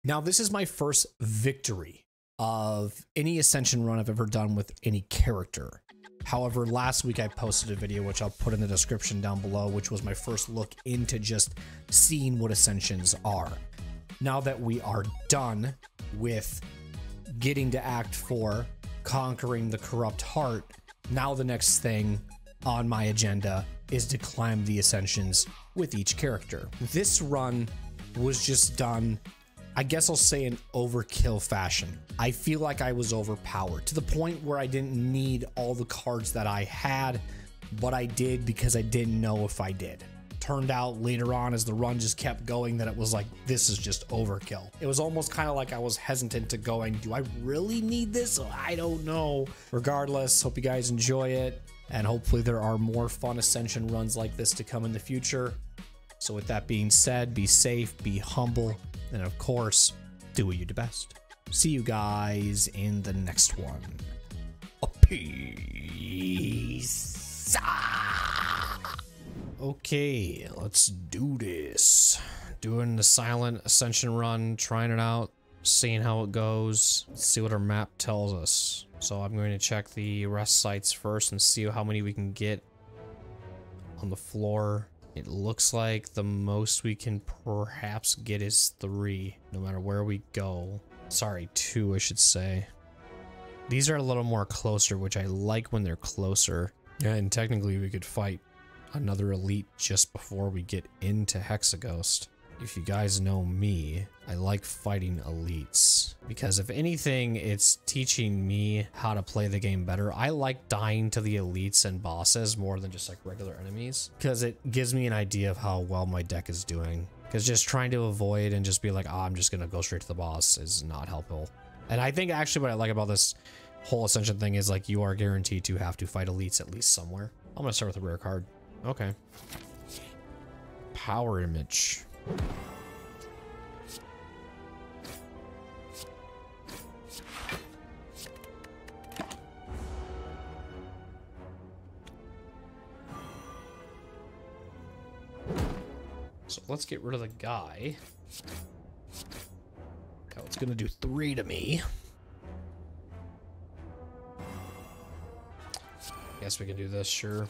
Now, this is my first victory of any Ascension run I've ever done with any character. However, last week I posted a video, which I'll put in the description down below, which was my first look into just seeing what Ascensions are. Now that we are done with getting to Act 4, conquering the corrupt heart, now the next thing on my agenda is to climb the Ascensions with each character. This run was just done, I guess I'll say, in overkill fashion. I feel like I was overpowered to the point where I didn't need all the cards that I had, but I did because I didn't know if I did. Turned out later on as the run just kept going that it was like, this is just overkill. It was almost kind of like I was hesitant to going, do I really need this? I don't know. Regardless, hope you guys enjoy it, and hopefully there are more fun Ascension runs like this to come in the future. So with that being said, be safe, be humble, and of course, do what you do best. See you guys in the next one. Peace. Okay, let's do this. Doing the silent Ascension run, trying it out, seeing how it goes. Let's see what our map tells us. So I'm going to check the rest sites first and see how many we can get on the floor. It looks like the most we can perhaps get is 3, no matter where we go. Sorry, 2, I should say. These are a little more closer, which I like when they're closer. Yeah, and technically we could fight another elite just before we get into Hexaghost. If you guys know me, I like fighting elites because if anything, it's teaching me how to play the game better. I like dying to the elites and bosses more than just like regular enemies because it gives me an idea of how well my deck is doing. Because just trying to avoid and just be like, oh, I'm just going to go straight to the boss is not helpful. And I think actually what I like about this whole Ascension thing is like you are guaranteed to have to fight elites at least somewhere. I'm going to start with a rare card. Okay. Power image. So let's get rid of the guy. Oh, it's gonna do 3 to me. Guess we can do this, sure.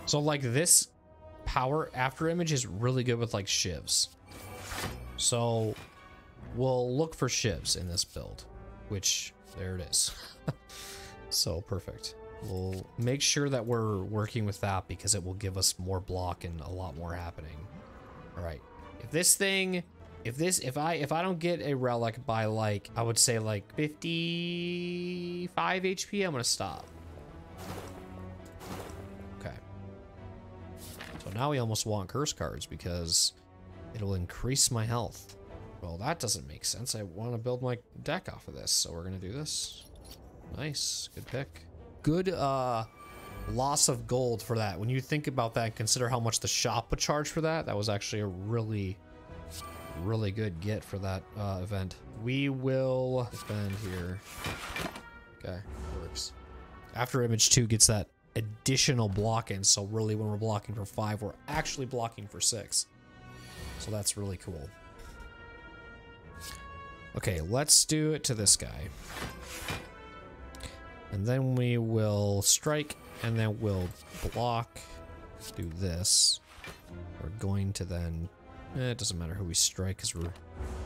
So like this power after image is really good with like shivs. So we'll look for shivs in this build, which there it is. So perfect. We'll make sure that we're working with that because it will give us more block and a lot more happening. All right. If this thing, if I don't get a relic by like, I would say like 55 HP, I'm going to stop. Okay. So now we almost want curse cards because it'll increase my health. Well, that doesn't make sense. I want to build my deck off of this. So we're going to do this. Nice. Good pick. Good loss of gold for that. When you think about that and consider how much the shop would charge for that, that was actually a really good get for that event. We will defend here. Okay, works. After image 2 gets that additional block in, so really when we're blocking for 5, we're actually blocking for 6. So that's really cool. Okay, let's do it to this guy. And then we will strike, and then we'll block. Do this. We're going to then... it doesn't matter who we strike, because we're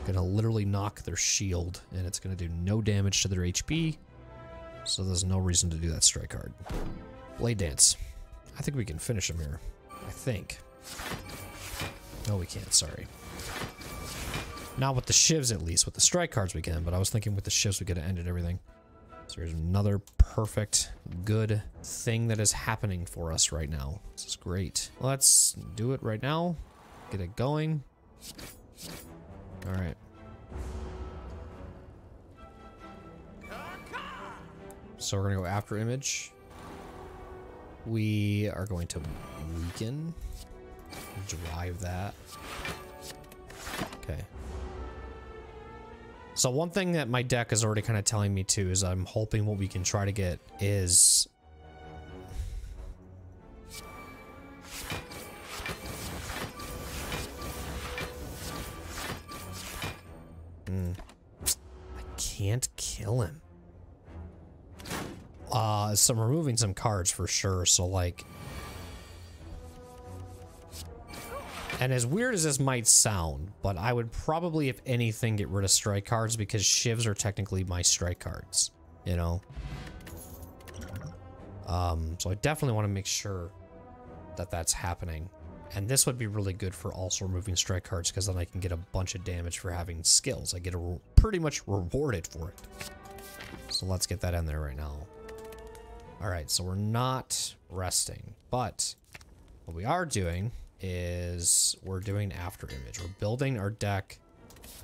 going to literally knock their shield, and it's going to do no damage to their HP. So there's no reason to do that strike card. Blade Dance. I think we can finish him here. I think. No, we can't, sorry. Not with the shivs, at least. With the strike cards we can, but I was thinking with the shivs we could have ended everything. So here's another perfect, good thing that is happening for us right now. This is great. Let's do it right now. Get it going. All right. So we're going to go after image. We are going to weaken. Drive that. Okay. So one thing that my deck is already kind of telling me too is I'm hoping what we can try to get is can't kill him. So I'm removing some cards for sure, so like... And as weird as this might sound, but I would probably, if anything, get rid of strike cards because shivs are technically my strike cards, you know? So I definitely want to make sure that that's happening. And this would be really good for also removing strike cards because then I can get a bunch of damage for having skills. I get pretty much rewarded for it. So let's get that in there right now. Alright, so we're not resting, but what we are doing is we're doing after image. We're building our deck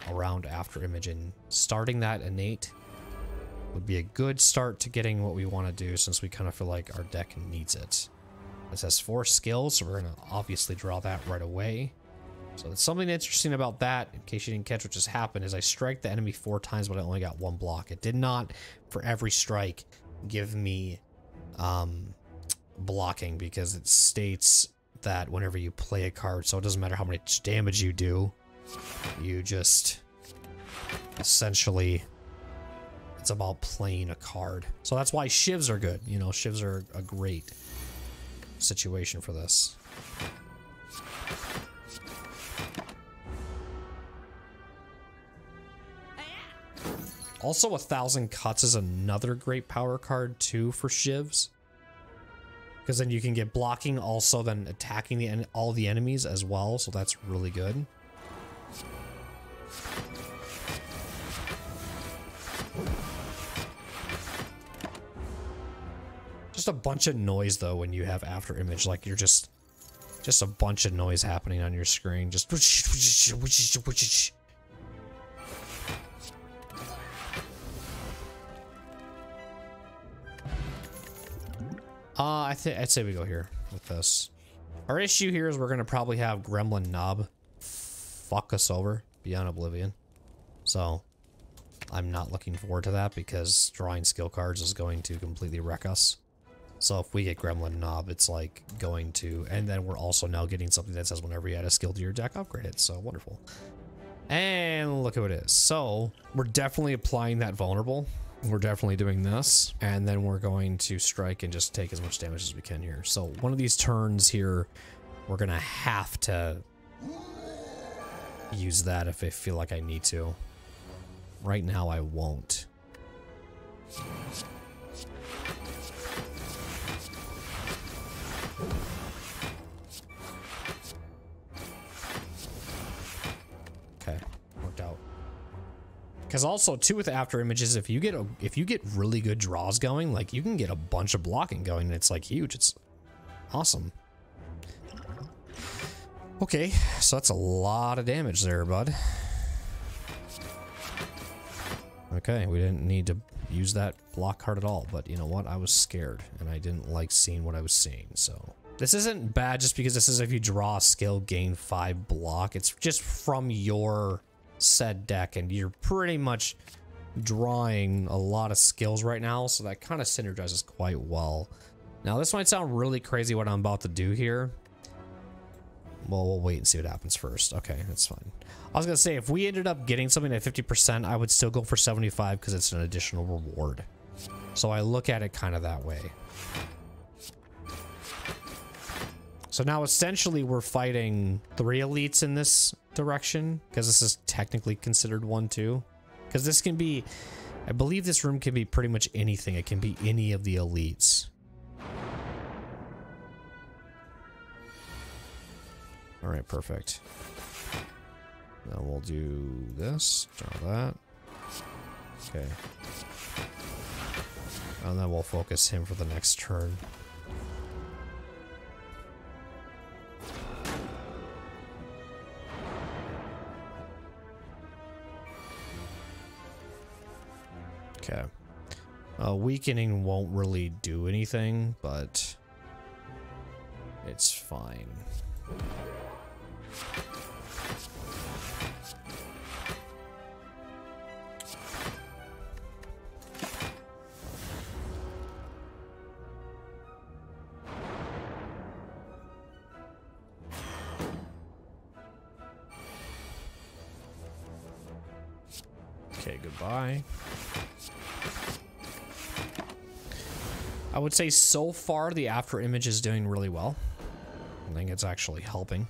around after image, and starting that innate would be a good start to getting what we want to do since we kind of feel like our deck needs it. This has 4 skills, so we're going to obviously draw that right away. So it's something interesting about that, in case you didn't catch what just happened, is I strike the enemy 4 times, but I only got 1 block. It did not, for every strike, give me blocking, because it states that whenever you play a card, so it doesn't matter how much damage you do, you just essentially, it's about playing a card. So that's why shivs are good. You know, shivs are a great situation for this. Also, 1,000 Cuts is another great power card too for shivs, because then you can get blocking, also then attacking all the enemies as well, so that's really good. Just a bunch of noise though when you have after image, like you're just a bunch of noise happening on your screen, just I'd say we go here with this. Our issue here is we're gonna probably have Gremlin Knob fuck us over beyond oblivion. So I'm not looking forward to that because drawing skill cards is going to completely wreck us. So if we get Gremlin Knob, it's like going to, and then we're also now getting something that says whenever you add a skill to your deck, upgrade it. So wonderful. And look who it is. So we're definitely applying that vulnerable. We're definitely doing this, and then we're going to strike and just take as much damage as we can here. So one of these turns here, we're gonna have to use that if I feel like I need to. Right now I won't. Okay, worked out. Because also too with after images, if you get really good draws going, like you can get a bunch of blocking going, and it's like huge. It's awesome. Okay, so that's a lot of damage there, bud. Okay, we didn't need to use that block card at all, but you know what? I was scared, and I didn't like seeing what I was seeing, so. This isn't bad just because this is if you draw a skill, gain 5 block. It's just from your said deck, and you're pretty much drawing a lot of skills right now, so that kind of synergizes quite well. Now, this might sound really crazy what I'm about to do here. Well, we'll wait and see what happens first. Okay, that's fine. I was gonna say, if we ended up getting something at 50%, I would still go for 75 because it's an additional reward. So I look at it kind of that way. So now essentially we're fighting 3 elites in this direction, because this is technically considered 1 too. Because this can be, I believe this room can be pretty much anything. It can be any of the elites. All right, perfect. Now we'll do this, draw that. Okay. And then we'll focus him for the next turn. Okay. Weakening won't really do anything, but it's fine. Okay, goodbye. I would say so far the after image is doing really well. I think it's actually helping.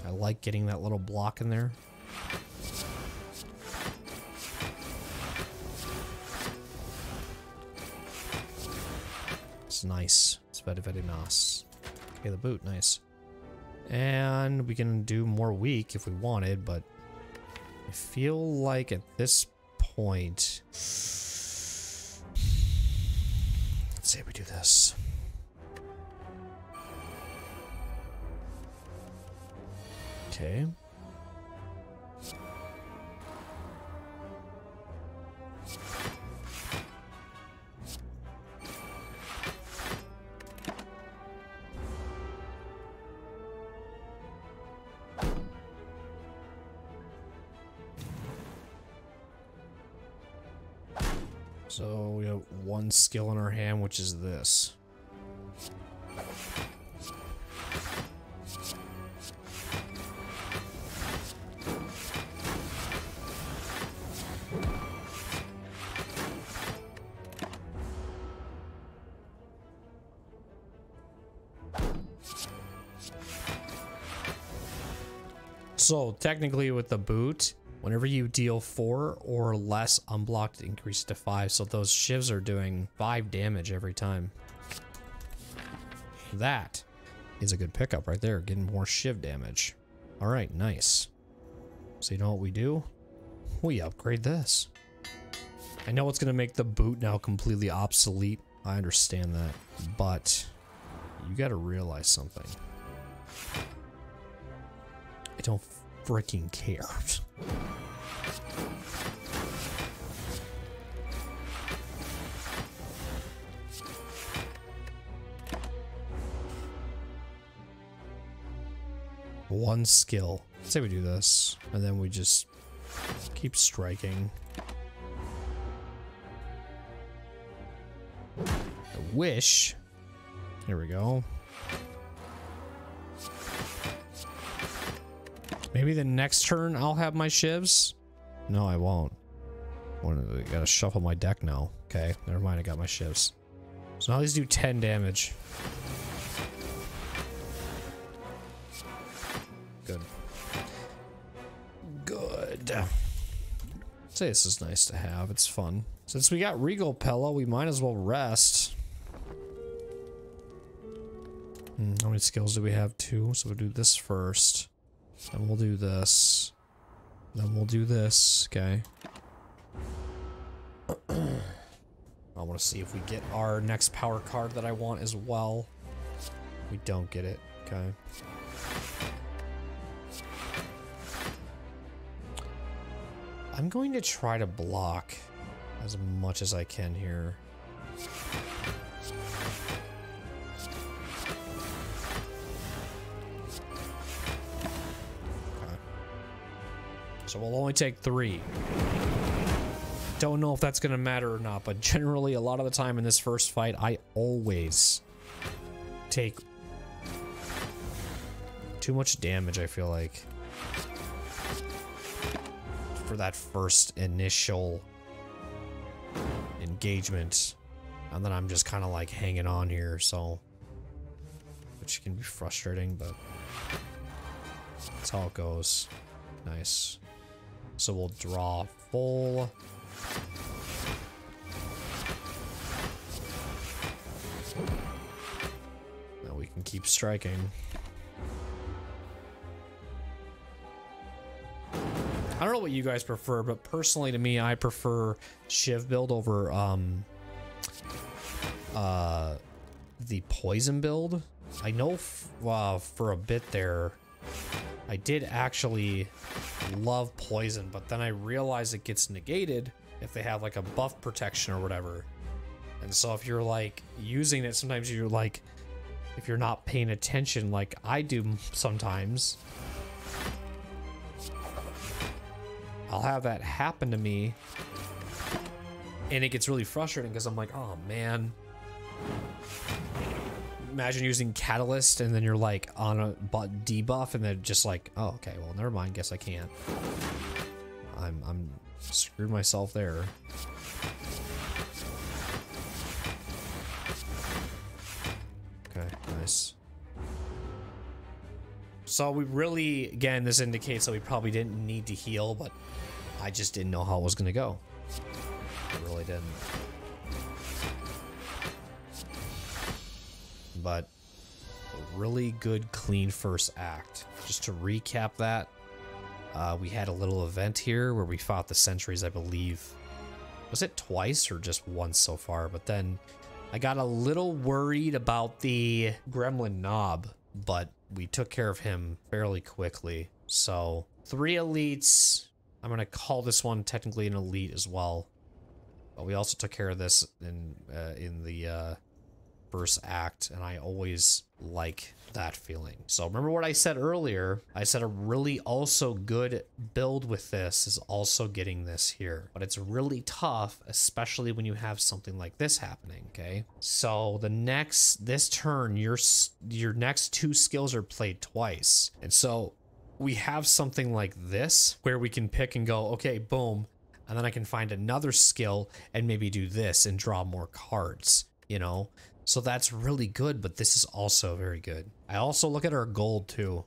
I like getting that little block in there. It's nice. It's very, very nice. Okay, the boot, nice. And we can do more weak if we wanted, but I feel like at this point, let's say we do this. Okay. So we have one skill in our hand, which is this. So technically with the boot, whenever you deal 4 or less unblocked, increase to 5. So those shivs are doing 5 damage every time. That is a good pickup right there, getting more shiv damage. All right, nice. So you know what we do? We upgrade this. I know it's going to make the boot now completely obsolete. I understand that, but you got to realize something. I don't freaking care. One skill. Let's say we do this, and then we just keep striking. I wish. Here we go. Maybe the next turn I'll have my shivs. No, I won't. I gotta shuffle my deck now. Okay, never mind. I got my shivs. So now these do 10 damage. Good. Good. I'd say this is nice to have. It's fun. Since we got Regal Pella, we might as well rest. How many skills do we have? 2. So we'll do this first. Then we'll do this. Then we'll do this. Okay. I want to see if we get our next power card that I want as well. We don't get it. Okay. I'm going to try to block as much as I can here. So we'll only take 3. Don't know if that's going to matter or not, but generally a lot of the time in this first fight, I always take too much damage, I feel like, for that first initial engagement. And then I'm just kind of like hanging on here, so, which can be frustrating, but that's how it goes. Nice. So we'll draw full. Now we can keep striking. I don't know what you guys prefer, but personally to me, I prefer Shiv build over the poison build. I know for a bit there, I did actually love poison, but then I realized it gets negated if they have like a buff protection or whatever. And so if you're like using it, sometimes you're like, if you're not paying attention like I do sometimes, I'll have that happen to me and it gets really frustrating because I'm like, oh man. Imagine using Catalyst and then you're like on a debuff and then just like, oh, okay, well, never mind. Guess I can't. I'm Screwed myself there. Okay, nice. So we really, again, this indicates that we probably didn't need to heal, but I just didn't know how it was going to go. I really didn't. But a really good, clean first act. Just to recap that, we had a little event here where we fought the sentries, I believe. Was it twice or just once so far? But then I got a little worried about the Gremlin knob, but we took care of him fairly quickly. So 3 elites. I'm going to call this one technically an elite as well. But we also took care of this in the first act, and I always like that feeling. So remember what I said earlier? I said a really also good build with this is also getting this here, but it's really tough, especially when you have something like this happening. Okay, so this turn, your next 2 skills are played twice, and so we have something like this where we can pick and go, okay, boom, and then I can find another skill and maybe do this and draw more cards, you know. So that's really good, but this is also very good. I also look at our gold too,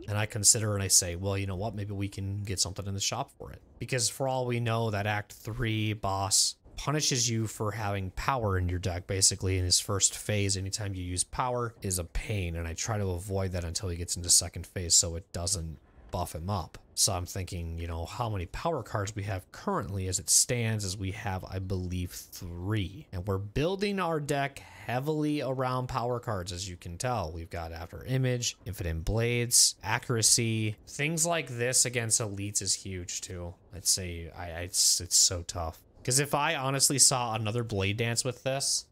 and I consider and I say, well, you know what? Maybe we can get something in the shop for it. Because for all we know, that Act 3 boss punishes you for having power in your deck. Basically, in his first phase, anytime you use power is a pain, and I try to avoid that until he gets into second phase so it doesn't buff him up. So I'm thinking, you know, how many power cards we have currently as it stands is we have, I believe, 3. And we're building our deck heavily around power cards, as you can tell. We've got After Image, Infinite Blades, Accuracy. Things like this against elites is huge too. I'd say it's so tough. Because if I honestly saw another Blade Dance with this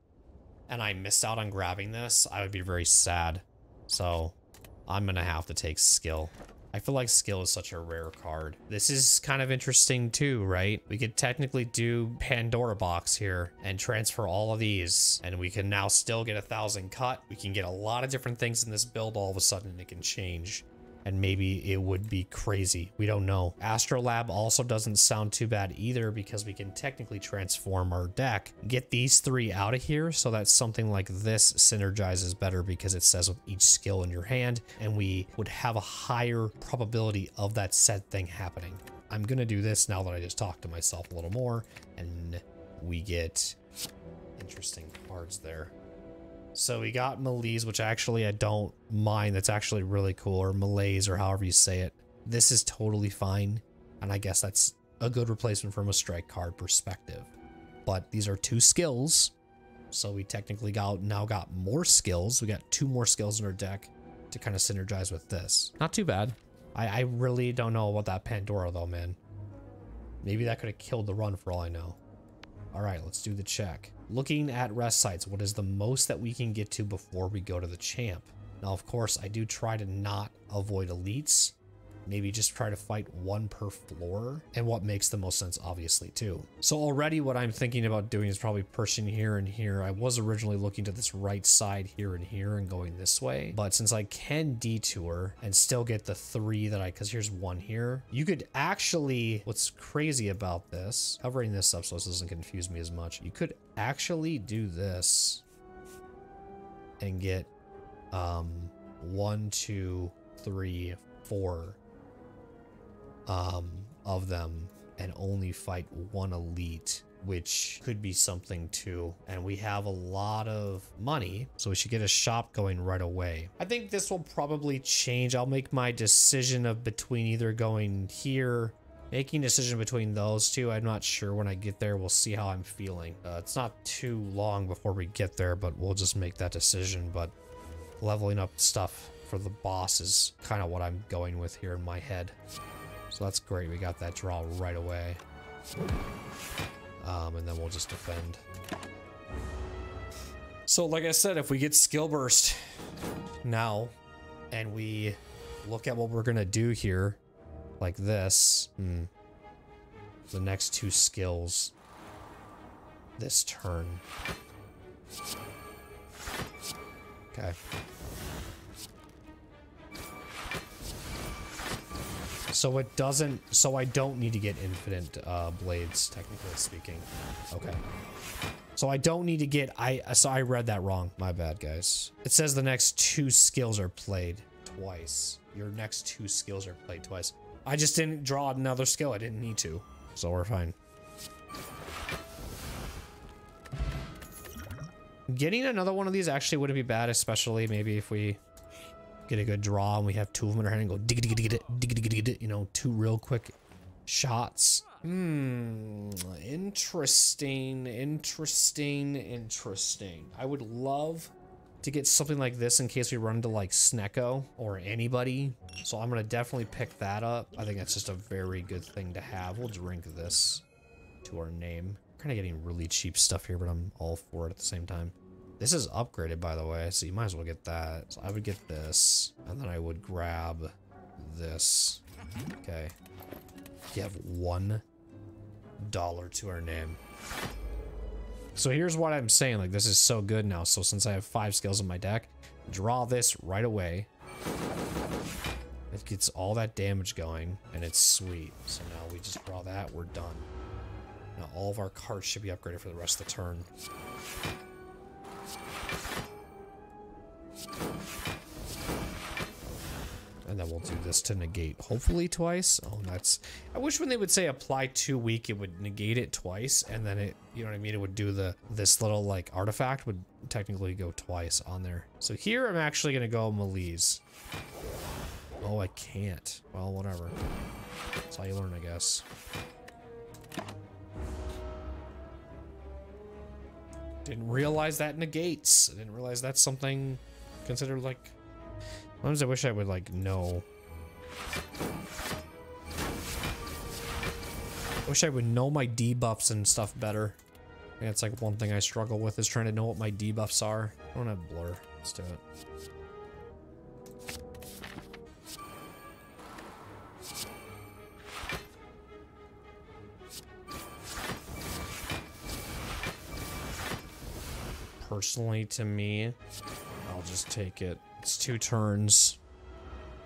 and I missed out on grabbing this, I would be very sad. So I'm going to have to take skill. I feel like skill is such a rare card. This is kind of interesting too, right? We could technically do Pandora box here and transfer all of these, and we can now still get 1,000 cut. We can get a lot of different things in this build all of a sudden, and it can change. And maybe it would be crazy. We don't know. Astrolab also doesn't sound too bad either, because we can technically transform our deck, get these 3 out of here so that something like this synergizes better, because it says with each skill in your hand, and we would have a higher probability of that said thing happening. I'm gonna do this now that I just talked to myself a little more, and we get interesting cards there. So we got Malaise, which actually I don't mind. That's actually really cool, or Malaise, or however you say it. This is totally fine, and I guess that's a good replacement from a strike card perspective. But these are 2 skills, so we technically now got more skills. We got 2 more skills in our deck to kind of synergize with this. Not too bad. I really don't know about that Pandora though, man. Maybe that could have killed the run for all I know. All right, let's do the check. Looking at rest sites, what is the most that we can get to before we go to the champ? Now, of course, I do try to not avoid elites. Maybe just try to fight 1 per floor, and what makes the most sense, obviously, too. So already what I'm thinking about doing is probably pushing here and here. I was originally looking to this right side here and here and going this way, but since I can detour and still get the 3 that because here's 1 here, you could actually, what's crazy about this, covering this up so this doesn't confuse me as much, you could actually do this and get 1, 2, 3, 4 of them and only fight 1 elite, which could be something too. And we have a lot of money, so we should get a shop going right away. I think this will probably change. I'll make my decision of between either going here, making a decision between those 2. I'm not sure when I get there. We'll see how I'm feeling. It's not too long before we get there, but we'll just make that decision. But leveling up stuff for the boss is kind of what I'm going with here in my head. So that's great. We got that draw right away. And then we'll just defend. So like I said, if we get skill burst now and we look at what we're gonna do here like this, the next 2 skills this turn. Okay. So it doesn't, so I don't need to get infinite blades, technically speaking. Okay. So I don't need to get, so I read that wrong. My bad, guys. It says the next 2 skills are played twice. Your next 2 skills are played twice. I just didn't draw another skill. I didn't need to. So we're fine. Getting another one of these actually wouldn't be bad, especially maybe if we get a good draw and we have 2 of them in our hand and go dig dig dig dig dig dig, you know, 2 real quick shots. Interesting. I would love to get something like this in case we run into like Snecko or anybody. So I'm gonna definitely pick that up. I think that's just a very good thing to have. We'll drink this to our name. Kind of getting really cheap stuff here, but I'm all for it at the same time. This is upgraded, by the way, so you might as well get that. So I would get this, and then I would grab this. Okay. You have $1 to our name. So here's what I'm saying, like, this is so good now. So since I have 5 skills in my deck, draw this right away. It gets all that damage going, and it's sweet. So now we just draw that, we're done. Now all of our cards should be upgraded for the rest of the turn. And then we'll do this to negate, hopefully twice. Oh, that's... I wish when they would say apply 2 weak, it would negate it twice, and then it, you know what I mean? It would do this little, like, artifact would technically go twice on there. So here I'm actually gonna go Malise. Oh, I can't. Well, whatever. That's how you learn, I guess. Didn't realize that negates. I didn't realize that's something considered like... Sometimes I wish I would like know. I wish I would know my debuffs and stuff better. I think that's like one thing I struggle with is trying to know what my debuffs are. I don't have blur. Let's do it. Personally, to me, I'll just take it. It's 2 turns.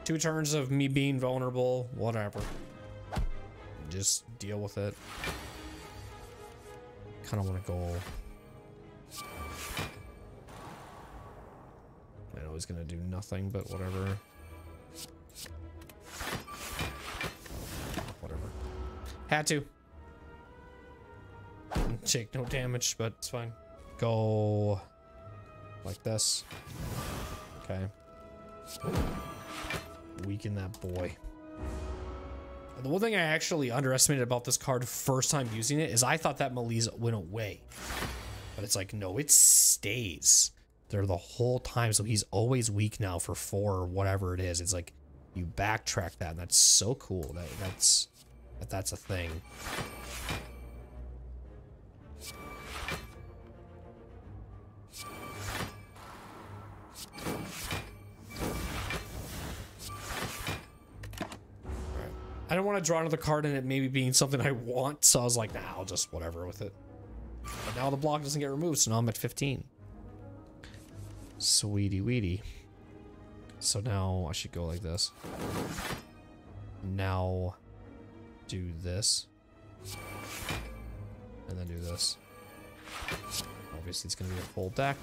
2 turns of me being vulnerable, whatever. Just deal with it. Kind of want to go... I know he's gonna do nothing, but whatever. Whatever. Had to. Take no damage, but it's fine. Go like this. Okay. Weaken that boy. The one thing I actually underestimated about this card first time using it is I thought that Malise went away. But it's like, no, it stays there the whole time. So he's always weak now for 4 or whatever it is. It's like you backtrack that, and that's so cool. That's a thing. I don't want to draw another card and it maybe being something I want, so I was like, nah, I'll just whatever with it. But now the block doesn't get removed, so now I'm at 15. Sweetie weedy. So now I should go like this. Now do this. And then do this. Obviously it's going to be a full deck.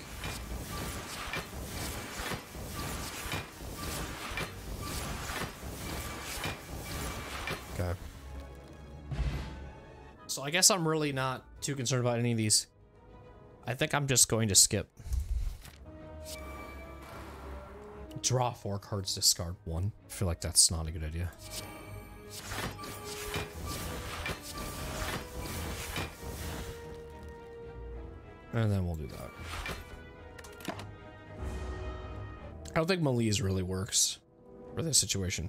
Okay. So I guess I'm really not too concerned about any of these. I think I'm just going to skip. Draw 4 cards, discard 1. I feel like that's not a good idea. And then we'll do that. I don't think Malise really works for this situation.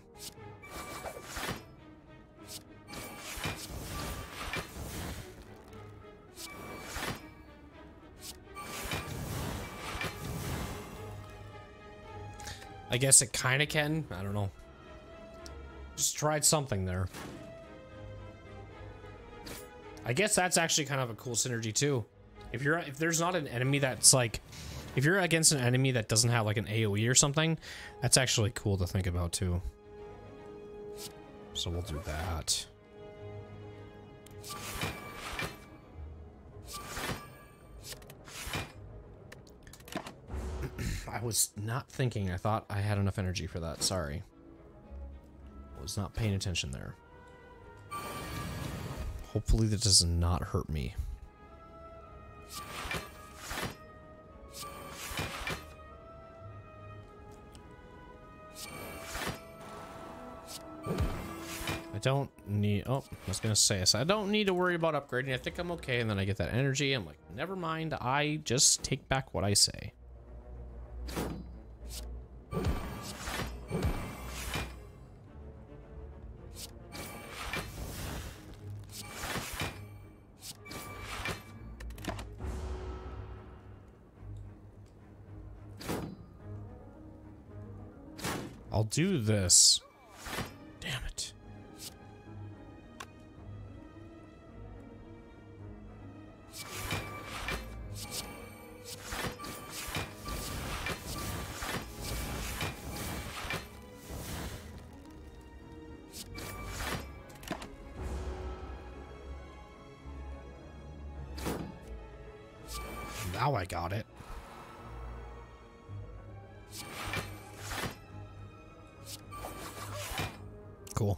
I guess it kind of can. I don't know. Just tried something there. I guess that's actually kind of a cool synergy too. If there's not an enemy that's like, if you're against an enemy that doesn't have like an AoE or something, that's actually cool to think about too. So we'll do that. I was not thinking. I thought I had enough energy for that. Sorry. I was not paying attention there. Hopefully that does not hurt me. I don't need, oh, I was gonna say, so I don't need to worry about upgrading. I think I'm okay. And then I get that energy. I'm like, never mind. I just take back what I say. I'll do this. Damn it. Now I got it. Cool.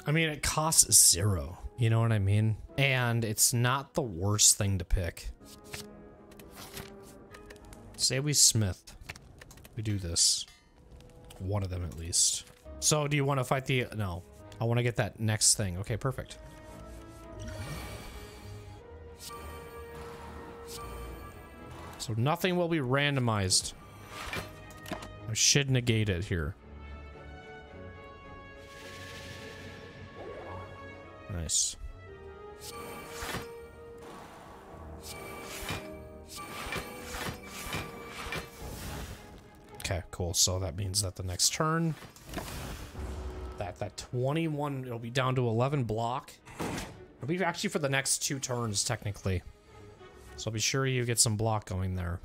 I mean, it costs 0. You know what I mean? And it's not the worst thing to pick. Say we Smith. We do this. One of them at least. So do you want to fight the... No. I want to get that next thing. Okay, perfect. So nothing will be randomized. I should negate it here. Nice. Okay, cool. So that means that the next turn, that 21, it'll be down to 11 block. It'll be actually for the next 2 turns, technically. So be sure you get some block going there.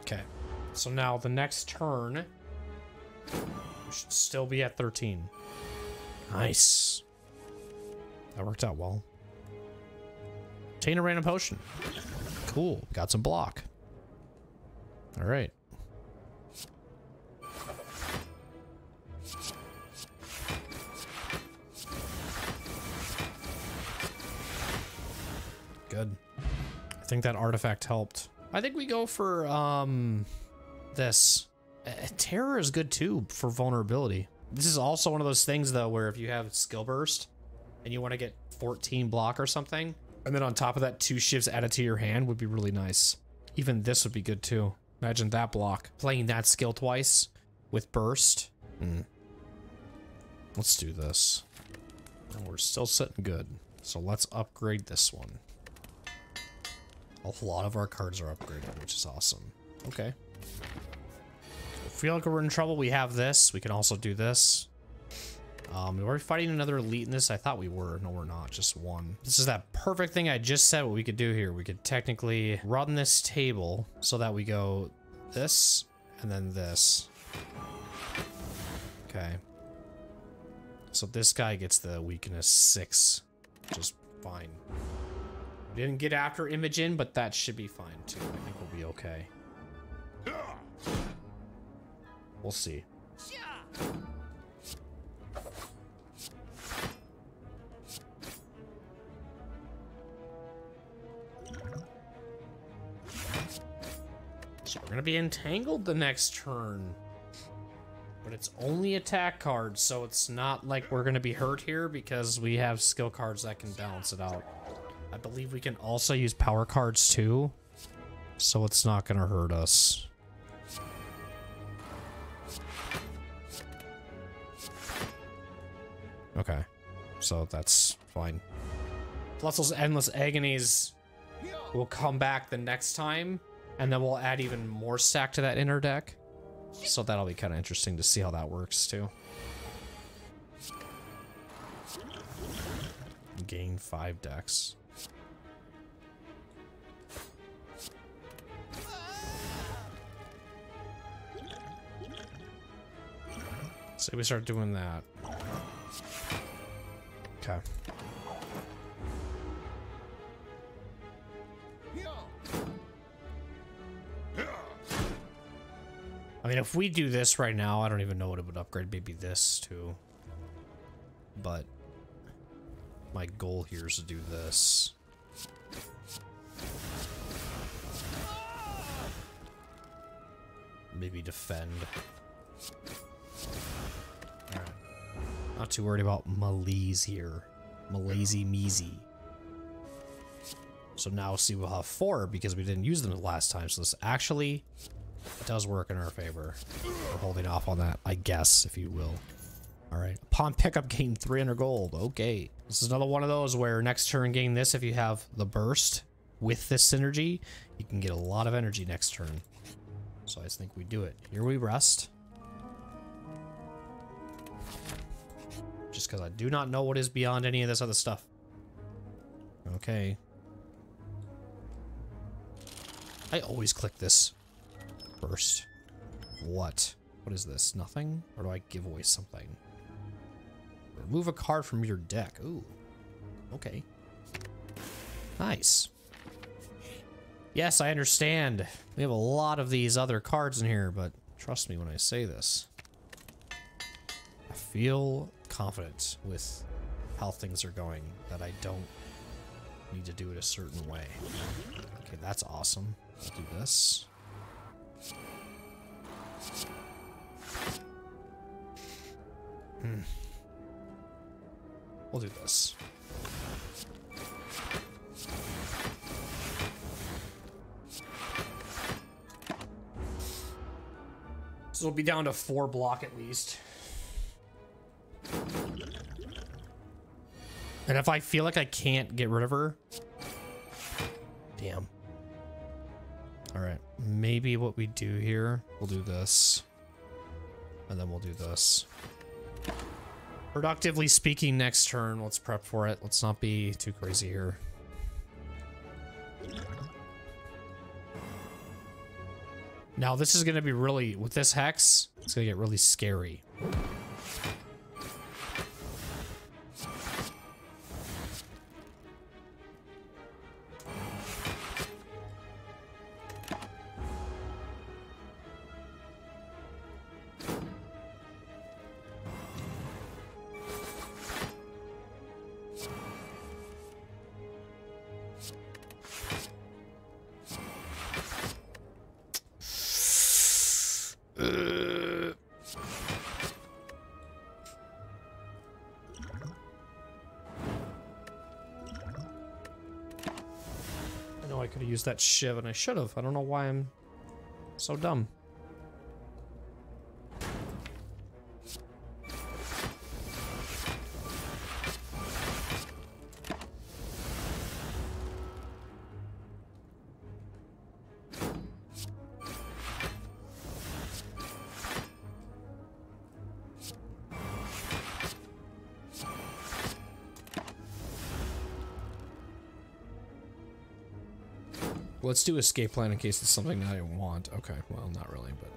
Okay, so now the next turn we should still be at 13. Nice. That worked out well. Obtain a random potion. Cool. Got some block. All right. Good. I think that artifact helped. I think we go for this. Terror is good too for vulnerability. This is also one of those things though where if you have skill burst and you want to get 14 block or something, and then on top of that 2 shivs added to your hand would be really nice. Even this would be good too. Imagine that block. Playing that skill twice with burst. Let's do this. And we're still sitting good. So let's upgrade this one. A lot of our cards are upgraded, which is awesome. Okay. I feel like we're in trouble. We have this. We can also do this. Are we fighting another elite in this? I thought we were. No, we're not. Just one. This is that perfect thing I just said what we could do here. We could technically run this table so that we go this and then this. Okay. So this guy gets the weakness 6, which is fine. We didn't get after Imogen, but that should be fine too. I think we'll be okay. We'll see. So we're gonna be entangled the next turn. But it's only attack cards, so it's not like we're gonna be hurt here because we have skill cards that can balance it out. I believe we can also use power cards too, so it's not gonna hurt us. Okay, so that's fine. Plus those endless agonies will come back the next time, and then we'll add even more stack to that inner deck. So that'll be kind of interesting to see how that works too. Gain 5 dex. Say we start doing that. Okay. I mean, if we do this right now, I don't even know what it would upgrade. Maybe this too. But my goal here is to do this. Maybe defend. Alright. Not too worried about malaise here. Malaise-measy. So now see we'll have 4 because we didn't use them the last time. So this actually does work in our favor. We're holding off on that, I guess, if you will. Alright. Upon pickup, gain 300 gold. Okay. This is another one of those where next turn gain this. If you have the burst with this synergy, you can get a lot of energy next turn. So I just think we do it. Here we rest. Just because I do not know what is beyond any of this other stuff. Okay. I always click this first. What? What is this? Nothing? Or do I give away something? Remove a card from your deck. Ooh. Okay. Nice. Yes, I understand. We have a lot of these other cards in here, but trust me when I say this. I feel confident with how things are going, that I don't need to do it a certain way. Okay, that's awesome. Let's do this. We'll do this. So we'll be down to 4 block at least. And if I feel like I can't get rid of her... Damn. Alright, maybe what we do here, we'll do this. And then we'll do this. Productively speaking, next turn, let's prep for it. Let's not be too crazy here. Now, this is going to be really, with this Hex, it's going to get really scary. Use that shiv, and I should have. I don't know why I'm so dumb. Let's do escape plan in case it's something that I want. Okay, well, not really, but...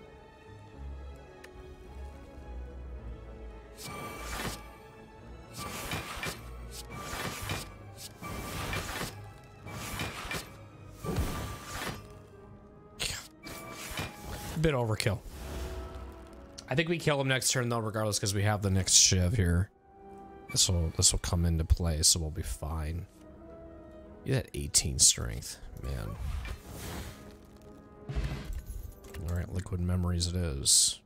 Bit overkill. I think we kill him next turn though, regardless, because we have the next shiv here. This will come into play, so we'll be fine. You had 18 strength, man. Alright, liquid memories it is.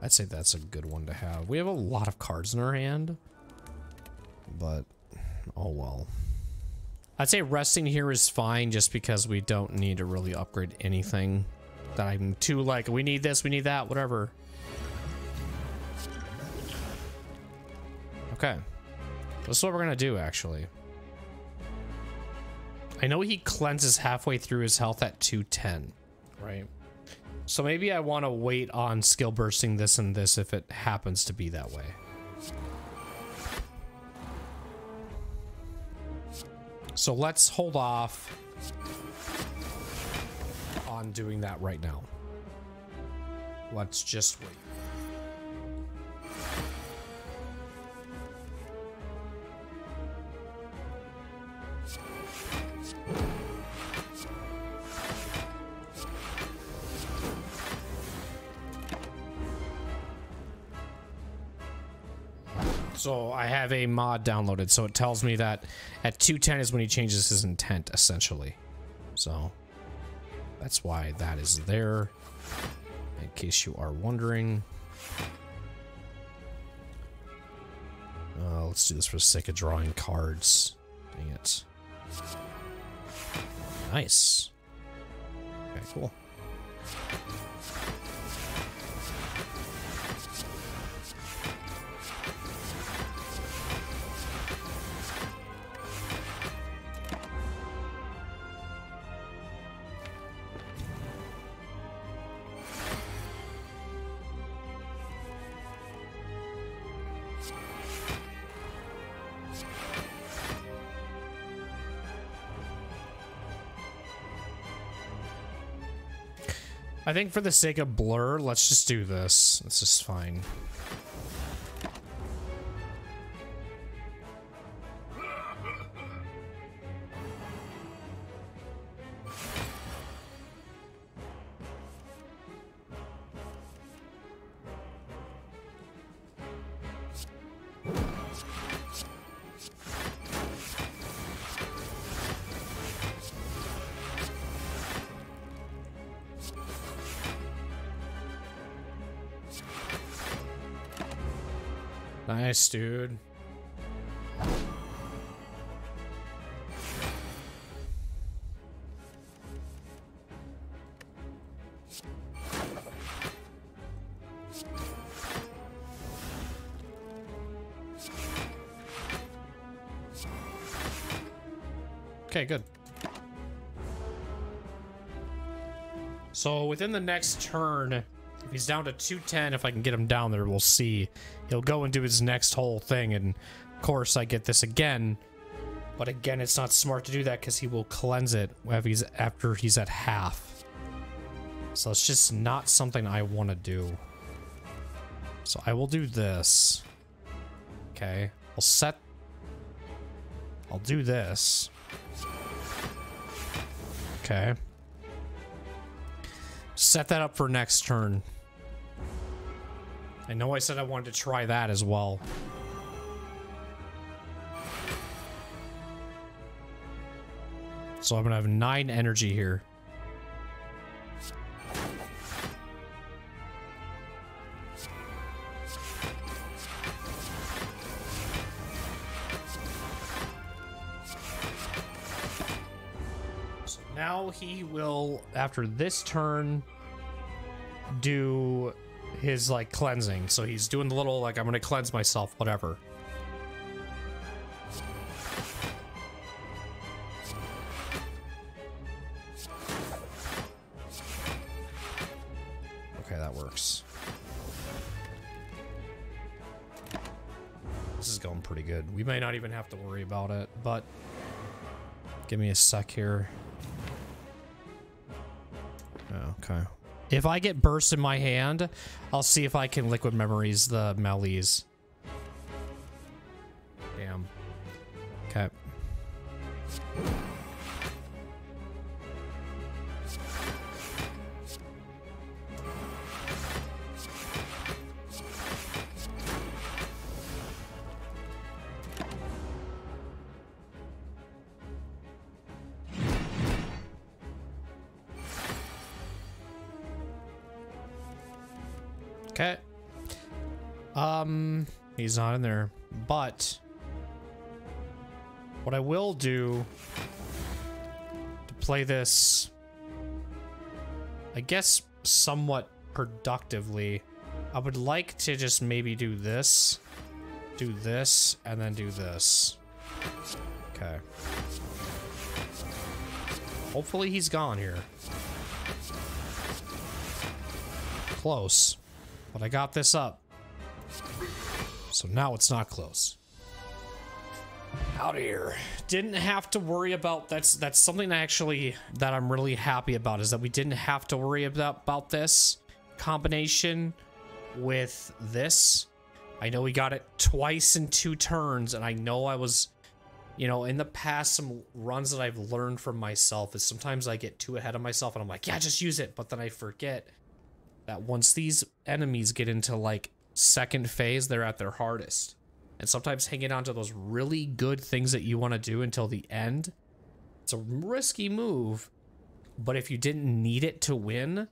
I'd say that's a good one to have. We have a lot of cards in our hand, but oh well. I'd say resting here is fine just because we don't need to really upgrade anything that I'm too like, we need this, we need that, whatever. Okay. This is what we're gonna do, actually. I know he cleanses halfway through his health at 210, right? So maybe I want to wait on skill bursting this and this if it happens to be that way. So let's hold off on doing that right now. Let's just wait. So I have a mod downloaded, so it tells me that at 210 is when he changes his intent, essentially. So that's why that is there, in case you are wondering. Let's do this for the sake of drawing cards. Dang it. Nice. Okay, cool. I think for the sake of blur, let's just do this. This is fine. Nice, dude. Okay, good. So within the next turn, if he's down to 210, if I can get him down there, we'll see. He'll go and do his next whole thing, and of course I get this again. But again, it's not smart to do that because he will cleanse it after he's at half. So it's just not something I want to do. So I will do this. Okay, I'll do this. Okay. Set that up for next turn. I know I said I wanted to try that as well. So I'm gonna have 9 energy here. So now he will, after this turn, do his like cleansing. So he's doing the little like I'm gonna cleanse myself, whatever. Okay, that works. This is going pretty good. We may not even have to worry about it, but give me a sec here. Okay. If I get burst in my hand, I'll see if I can liquid memories the melees. Damn. Okay. Okay. He's not in there, but what I will do to play this, I guess, somewhat productively, I would like to just maybe do this, and then do this. Okay. Hopefully he's gone here. Close. But I got this up. So now it's not close. Out of here. Didn't have to worry about, that's something that I'm really happy about, is that we didn't have to worry about this combination with this. I know we got it twice in 2 turns, and I know I was, you know, in the past, some runs that I've learned from myself is sometimes I get too ahead of myself and I'm like, yeah, just use it. But then I forget that once these enemies get into like second phase, they're at their hardest. And sometimes hanging on to those really good things that you want to do until the end, it's a risky move. But if you didn't need it to win,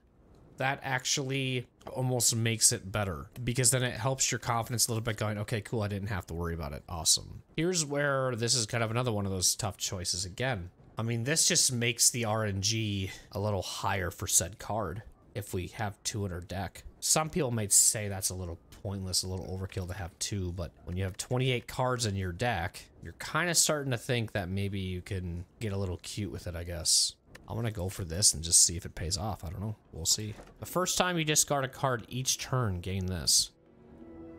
that actually almost makes it better, because then it helps your confidence a little bit, going, okay, cool, I didn't have to worry about it. Awesome. Here's where this is kind of another one of those tough choices again. I mean, this just makes the RNG a little higher for said card if we have 2 in our deck. Some people might say that's a little pointless, a little overkill to have 2, but when you have 28 cards in your deck, you're kind of starting to think that maybe you can get a little cute with it, I guess. I'm gonna go for this and just see if it pays off. I don't know. We'll see. The first time you discard a card each turn, gain this.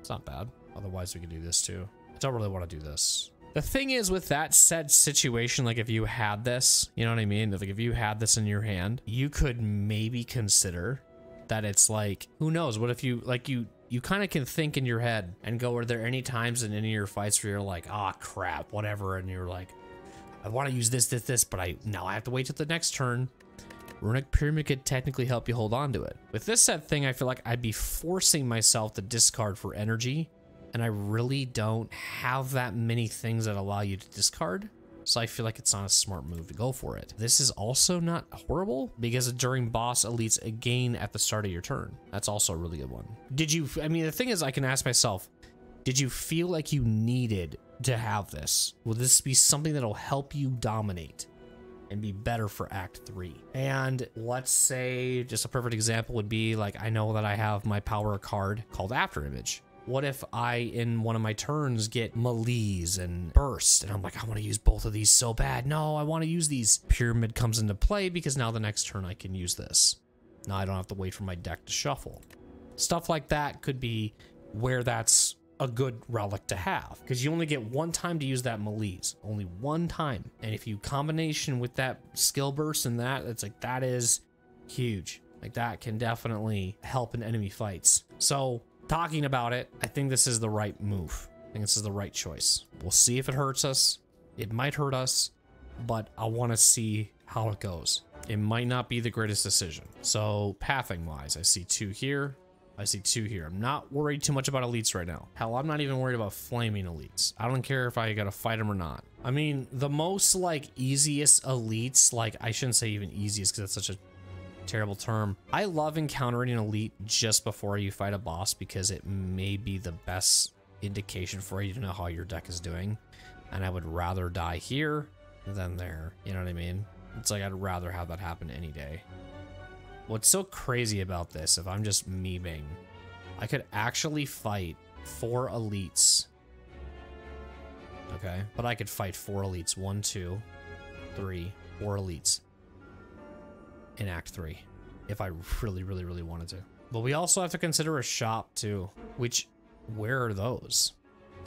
It's not bad. Otherwise, we could do this too. I don't really want to do this. The thing is, with that said situation, like if you had this, you know what I mean? Like if you had this in your hand, you could maybe consider that it's like, who knows? What if you, like you kind of can think in your head and go, are there any times in any of your fights where you're like, ah, crap, whatever, and you're like, I want to use this, but now I have to wait till the next turn. Runic Pyramid could technically help you hold on to it. With this set thing, I feel like I'd be forcing myself to discard for energy, and I really don't have that many things that allow you to discard, so I feel like it's not a smart move to go for it. This is also not horrible, because during boss elites, a gain at the start of your turn. That's also a really good one. I mean, the thing is, I can ask myself, did you feel like you needed to have this? Will this be something that'll help you dominate and be better for Act 3? And let's say, just a perfect example would be, like, I know that I have my power card called After Image. What if I, in one of my turns, get Malaise and Burst, and I'm like, I want to use both of these so bad. No, I want to use these. Pyramid comes into play because now the next turn I can use this. Now I don't have to wait for my deck to shuffle. Stuff like that could be where that's a good relic to have, because you only get 1 time to use that Malaise, only 1 time. And if you combination with that skill burst and that, it's like, that is huge. Like, that can definitely help in enemy fights. So talking about it, I think this is the right move. I think this is the right choice. We'll see if it hurts us. It might hurt us, but I want to see how it goes. It might not be the greatest decision. So pathing wise, I see 2 here. I see 2 here. I'm not worried too much about elites right now. Hell, I'm not even worried about flaming elites. I don't care if I gotta fight them or not. I mean, the most like easiest elites, like I shouldn't say even easiest because that's such a terrible term. I love encountering an elite just before you fight a boss, because it may be the best indication for you to know how your deck is doing. And I would rather die here than there. You know what I mean? It's like, I'd rather have that happen any day. What's so crazy about this, if I'm just memeing, I could actually fight 4 elites. Okay, but I could fight 4 elites. 1, 2, 3, 4 elites in Act 3 if I really wanted to. But we also have to consider a shop too, which, where are those?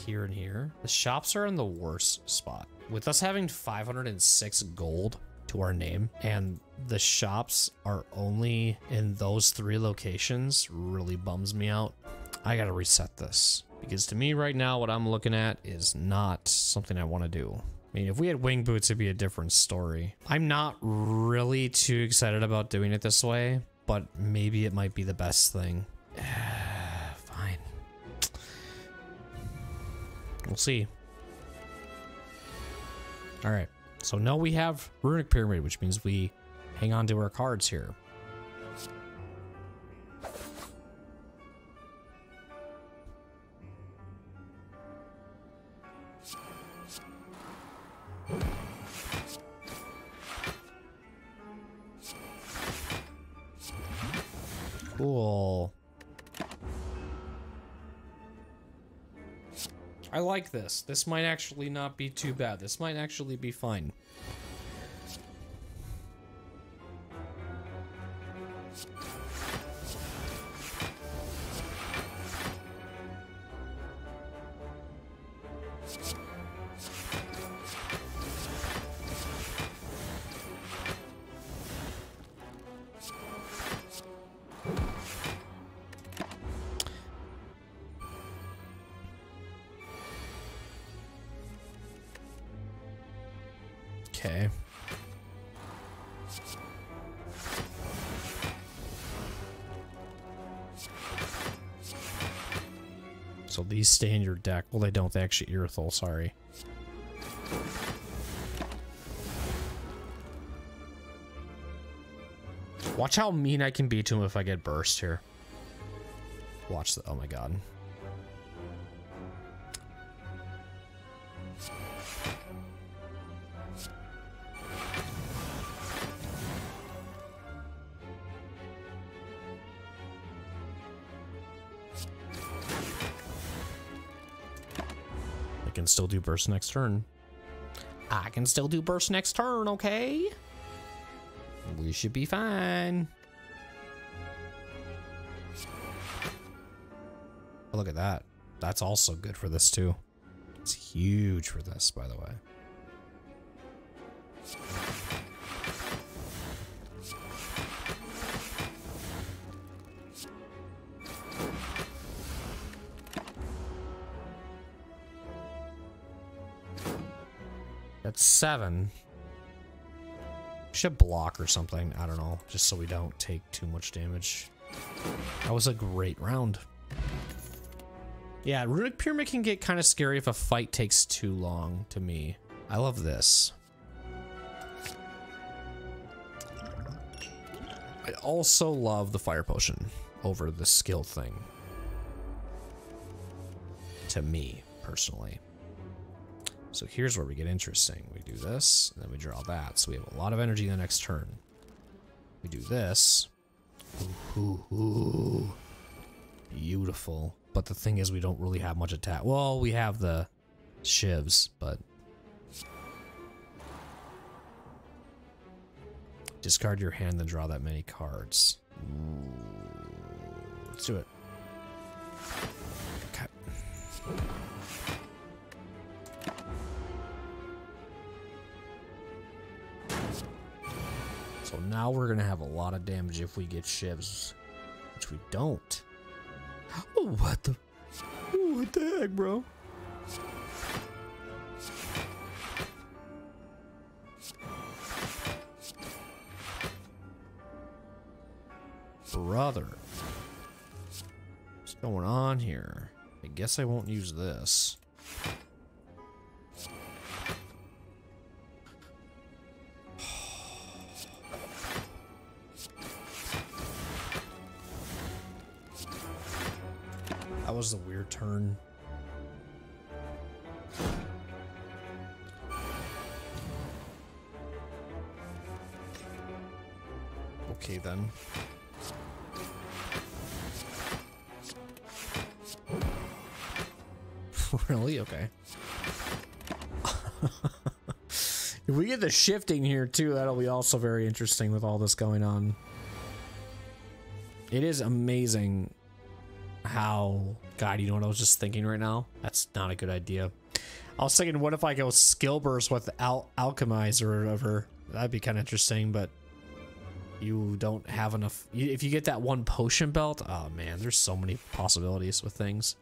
Here and here. The shops are in the worst spot. With us having 506 gold to our name, and the shops are only in those 3 locations, really bums me out. I gotta reset this, because to me right now, what I'm looking at is not something I want to do. I mean, if we had wing boots, it'd be a different story. I'm not really too excited about doing it this way, but maybe it might be the best thing. Fine. We'll see. All right. So now we have Runic Pyramid, which means we hang on to our cards here. Cool. I like this. This might actually not be too bad. This might actually be fine. Okay. So these stay in your deck. Well, they don't. They actually Irithol, sorry. Watch how mean I can be to him if I get burst here. Watch the... Oh my god. I can still do burst next turn. I can still do burst next turn, okay? We should be fine. Oh, look at that. That's also good for this too. It's huge for this, by the way. That's 7. Should block or something. I don't know. Just so we don't take too much damage. That was a great round. Yeah, Runic Pyramid can get kind of scary if a fight takes too long to me. I love this. I also love the Fire Potion over the skill thing. To me, personally. So here's where we get interesting. We do this, and then we draw that. So we have a lot of energy the next turn. We do this. Ooh, ooh, ooh. Beautiful. But the thing is, we don't really have much attack. Well, we have the shivs, but... Discard your hand, then draw that many cards. Ooh. Let's do it. Okay. So now we're gonna have a lot of damage if we get shivs, which we don't. Oh, what the heck, bro? Brother. What's going on here? I guess I won't use this. That was a weird turn. Okay then. Really? Okay. If we get the shifting here too, that'll be also very interesting with all this going on. It is amazing how... God, you know what I was just thinking right now? That's not a good idea. I was thinking, what if I go skill burst with alchemize or whatever? That'd be kind of interesting, but you don't have enough. If you get that one potion belt, oh man, there's so many possibilities with things.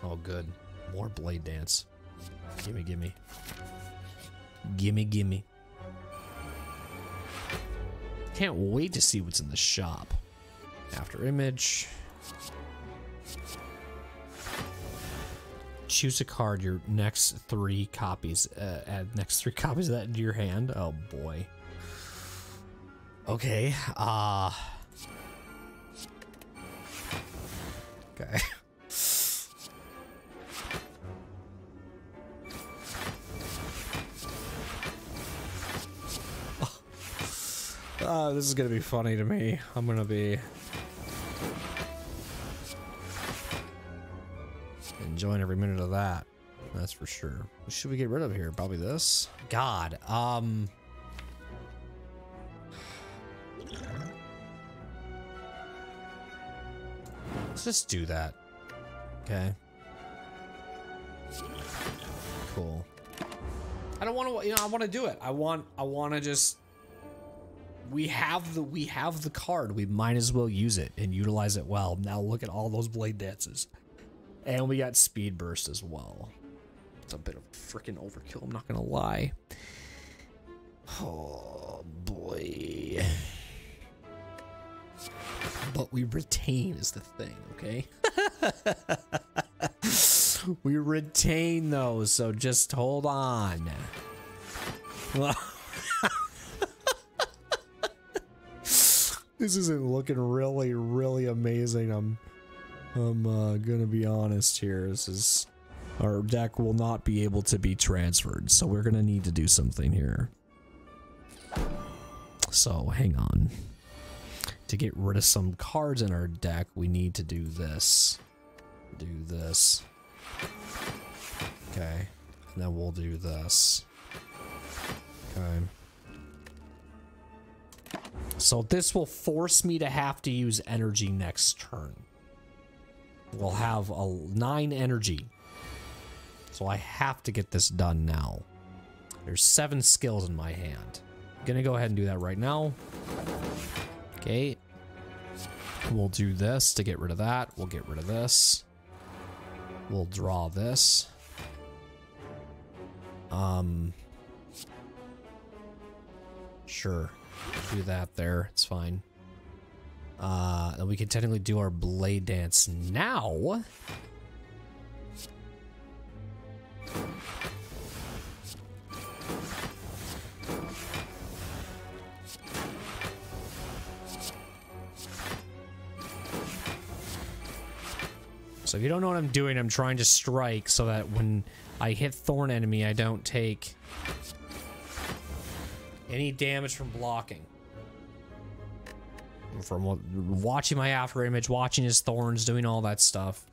Oh, good. More blade dance. Gimme, gimme. Gimme, gimme. Can't wait to see what's in the shop. After image. Choose a card, your next 3 copies. Add next 3 copies of that into your hand. Oh boy. Okay. Okay. This is gonna be funny to me. I'm gonna be enjoying every minute of that. That's for sure. What should we get rid of here? Probably this. God. Let's just do that. Okay. Cool. I don't want to. You know, I want to do it. I want to just. We have the card. We might as well use it and utilize it well. Now look at all those blade dances. And we got speed burst as well. It's a bit of freaking overkill, I'm not gonna lie. Oh boy. But we retain is the thing, okay? We retain those, so just hold on. This isn't looking really amazing. I'm gonna be honest here. This is, our deck will not be able to be transferred, so we're gonna need to do something here. So hang on. To get rid of some cards in our deck, we need to do this. Do this. Okay. And then we'll do this. Okay. So this will force me to have to use energy next turn. We'll have a 9 energy. So I have to get this done now. There's 7 skills in my hand. I'm gonna go ahead and do that right now. Okay. We'll do this to get rid of that. We'll get rid of this. We'll draw this. Sure. Do that there. It's fine. And we can technically do our blade dance now. So if you don't know what I'm doing, I'm trying to strike so that when I hit Thorn enemy, I don't take any damage from blocking. From watching my after image, watching his thorns, doing all that stuff.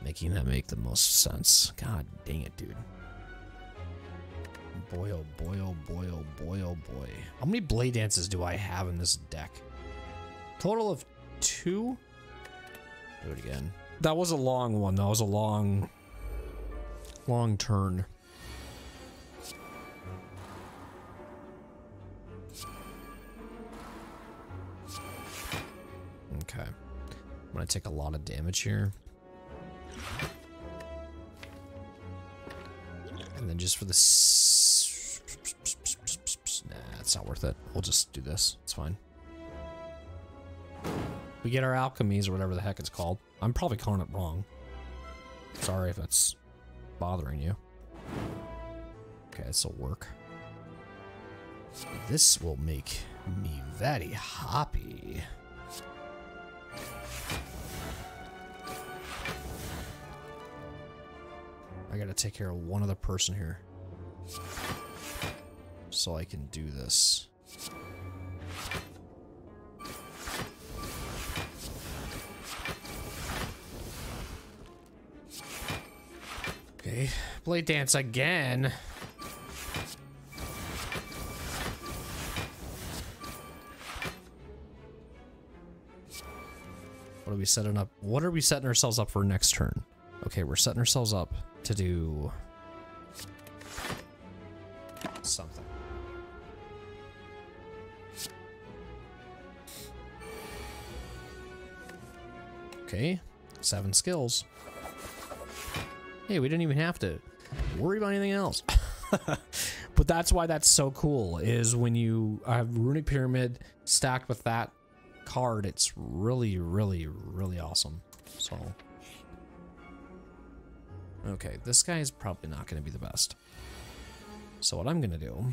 Making that make the most sense. God dang it, dude. Boy, oh boy, oh boy, oh boy, oh boy. How many blade dances do I have in this deck? Total of 2? Do it again. That was a long one. That was a long turn. Okay. I'm gonna take a lot of damage here. And then just for this... Nah, it's not worth it. We'll just do this. It's fine. We get our alchemies or whatever the heck it's called. I'm probably calling it wrong. Sorry if it's bothering you. Okay, this will work. This will make me very happy. I gotta take care of one other person here. So I can do this. Okay, blade dance again. What are we setting up? What are we setting ourselves up for next turn? Okay, we're setting ourselves up to do something. Okay, 7 skills. Hey, we didn't even have to worry about anything else. But that's why that's so cool, is when you have Runic Pyramid stacked with that card, it's really awesome. So, okay, this guy is probably not going to be the best. So what I'm going to do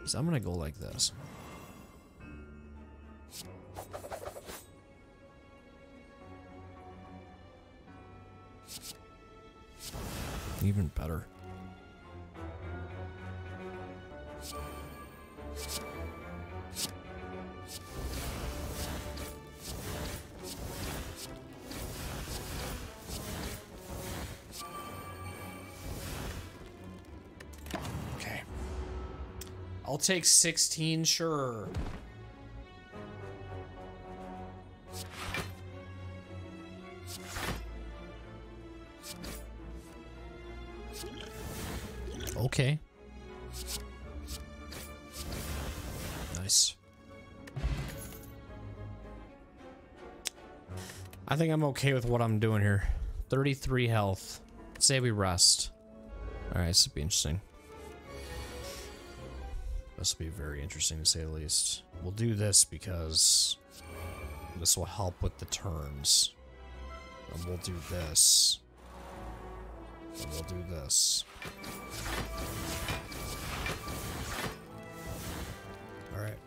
is I'm going to go like this. Even better. Okay. I'll take 16, sure. Okay. Nice. I think I'm okay with what I'm doing here. 33 health. Say we rest. Alright, this will be interesting. This will be very interesting to say the least. We'll do this because this will help with the turns. And we'll do this. And we'll do this. Alright.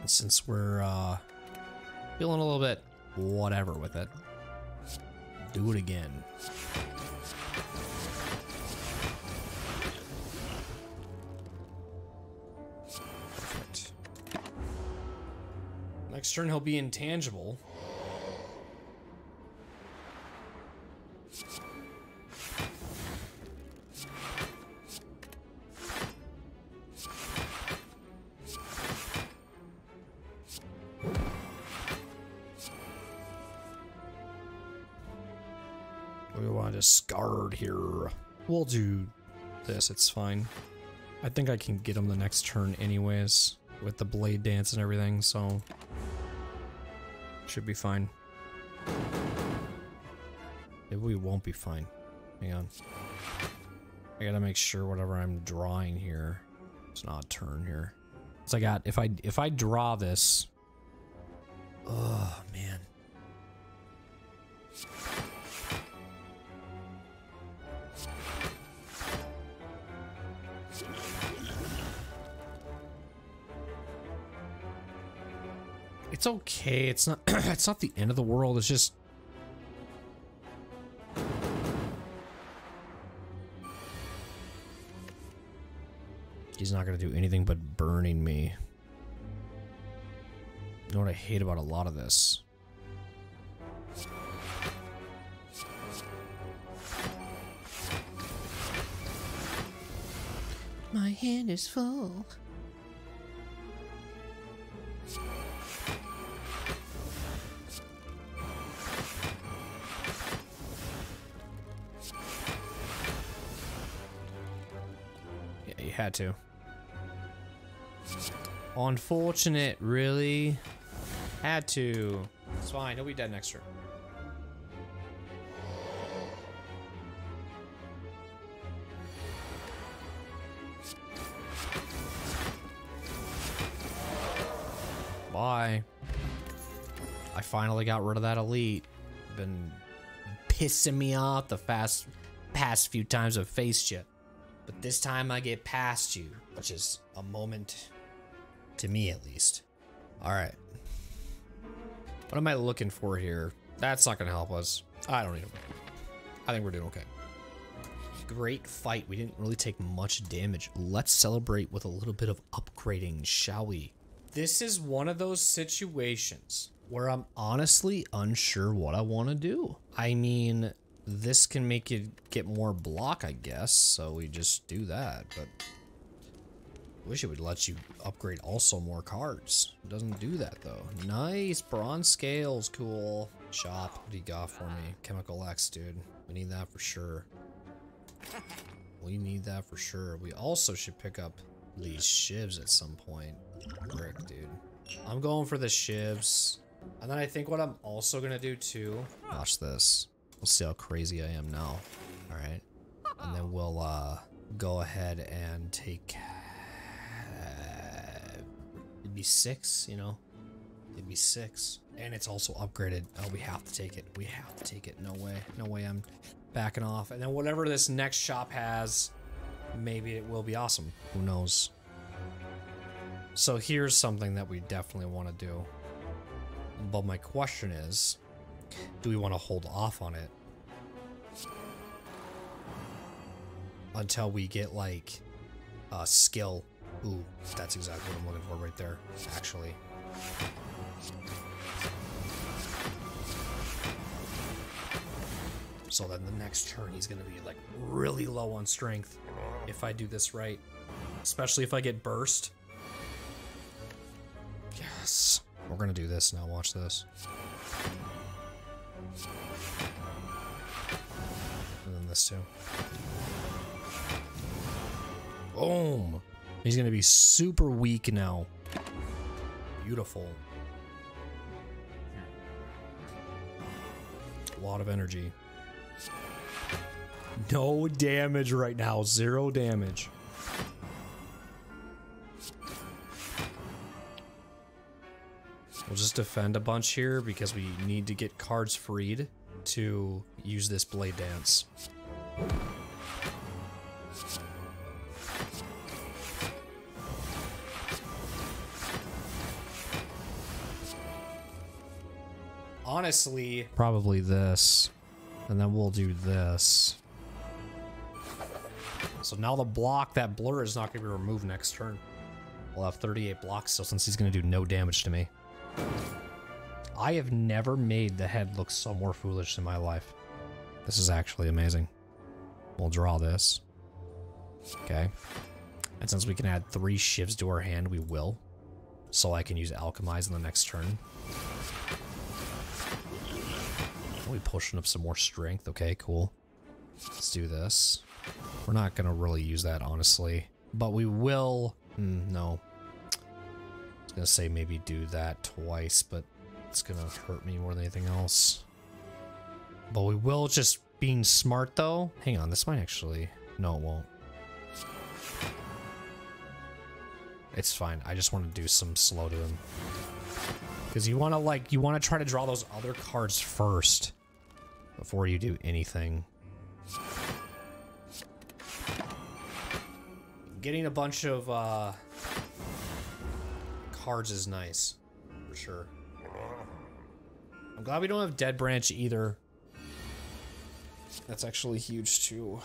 And since we're feeling a little bit whatever with it, do it again. Perfect. Next turn he'll be intangible. We want to discard here. We'll do this, it's fine. I think I can get him the next turn anyways, with the blade dance and everything, so should be fine. Maybe we won't be fine. Hang on. I gotta make sure whatever I'm drawing here, it's not a turn here. So I got, if I draw this, oh man. It's okay. It's not it's not the end of the world. It's just he's not going to do anything but burning me. You know what I hate about a lot of this? My hand is full. Yeah, you had to. Unfortunate, really? Had to. It's fine, he'll be dead next turn. Bye. I finally got rid of that elite. Been pissing me off the past few times I've faced you. But this time I get past you, which is a moment to me at least. Alright. What am I looking for here? That's not gonna help us. I don't even. I think we're doing okay. Great fight. We didn't really take much damage. Let's celebrate with a little bit of upgrading, shall we? This is one of those situations where I'm honestly unsure what I want to do. I mean, this can make you get more block, I guess, so we just do that, but I wish it would let you upgrade also more cards. It doesn't do that though. Nice, bronze scales, cool. Shop, what do you got for me? Chemical X, dude. We need that for sure. We need that for sure. We also should pick up these shivs at some point. Brick, dude. I'm going for the shivs. And then I think what I'm also gonna do too, watch this. We'll see how crazy I am now. Alright. And then we'll go ahead and take it'd be 6, you know. It'd be 6. And it's also upgraded. Oh, we have to take it. We have to take it. No way. No way I'm backing off. And then whatever this next shop has, maybe it will be awesome. Who knows? So here's something that we definitely want to do. But my question is, do we want to hold off on it until we get like a skill? Ooh, that's exactly what I'm looking for right there, actually. So then the next turn he's gonna be like really low on strength if I do this right. Especially if I get burst. Yes. We're gonna do this now, watch this. And then this too. Boom! He's gonna be super weak now. Beautiful. A lot of energy. No damage right now. 0 damage. We'll just defend a bunch here because we need to get cards freed to use this Blade Dance. Honestly, probably this. And then we'll do this. So now the block, that blur is not going to be removed next turn. We'll have 38 blocks still since he's going to do no damage to me. I have never made the head look so more foolish in my life. This is actually amazing. We'll draw this. Okay. And since we can add 3 shivs to our hand, we will. So I can use Alchemize in the next turn. We pushing up some more strength. Okay, cool. Let's do this. We're not gonna really use that, honestly. But we will... no. I was gonna say maybe do that twice, but it's gonna hurt me more than anything else. But we will, just being smart though. Hang on, this might actually... No, it won't. It's fine. I just want to do some slow to him. Because you want to, like, you want to try to draw those other cards first before you do anything. Getting a bunch of cards is nice, for sure. I'm glad we don't have Dead Branch either. That's actually huge too.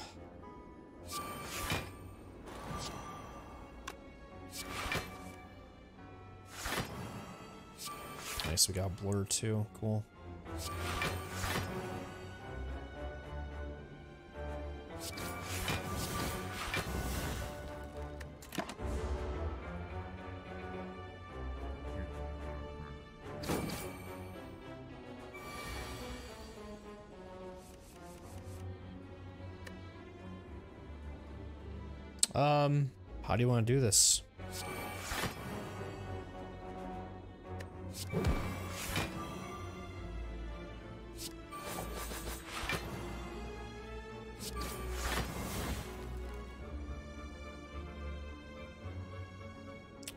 Nice, we got Blur too. Cool. How do you want to do this?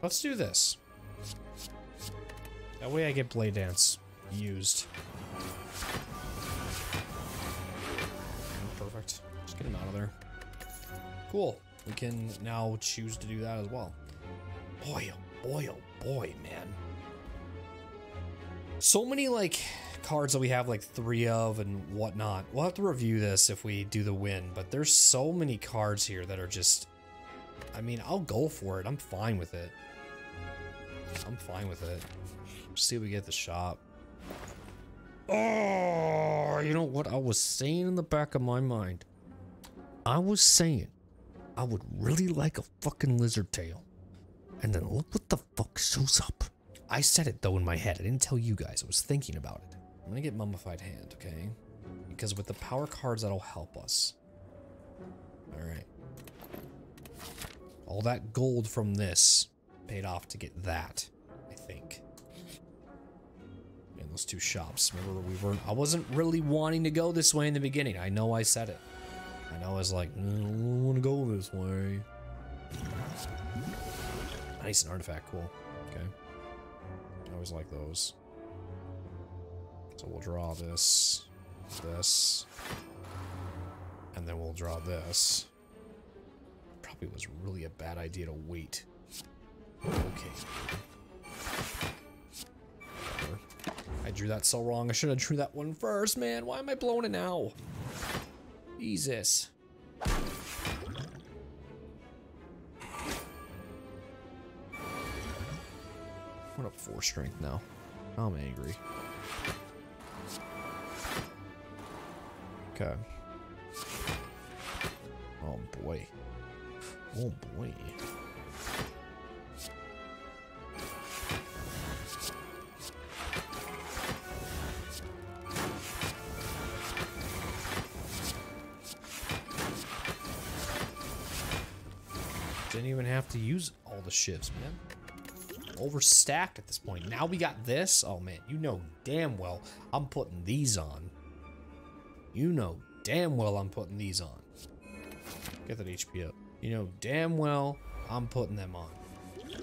Let's do this. That way I get Blade Dance used. Perfect. Just get him out of there. Cool. We can now choose to do that as well. Boy, oh boy, oh boy, man. So many, like, cards that we have, like, 3 of and whatnot. We'll have to review this if we do the win, but there's so many cards here that are just... I mean, I'll go for it. I'm fine with it. I'm fine with it. Let's see if we get the shop. Oh, you know what I was saying in the back of my mind? I was saying I would really like a fucking lizard tail. And then look what the fuck shows up. I said it though in my head. I didn't tell you guys. I was thinking about it. I'm gonna get Mummified Hand, okay? Because with the power cards, that'll help us. Alright. All that gold from this paid off to get that, I think. And those 2 shops. Remember, I wasn't really wanting to go this way in the beginning. I know I said it. I know I was like, I don't want to go this way. Nice, an artifact, cool. Okay. I always like those. So we'll draw this, and then we'll draw this. Probably was really a bad idea to wait. Okay. Whatever. I drew that so wrong. I should have drew that one first, man. Why am I blowing it now? Jesus. What up 4 strength now? I'm angry. Okay. Oh boy. Oh boy. Didn't even have to use all the shivs, man. Overstacked at this point. Now we got this. Oh man, you know damn well I'm putting these on. You know damn well I'm putting these on. Get that HP up. You know damn well I'm putting them on.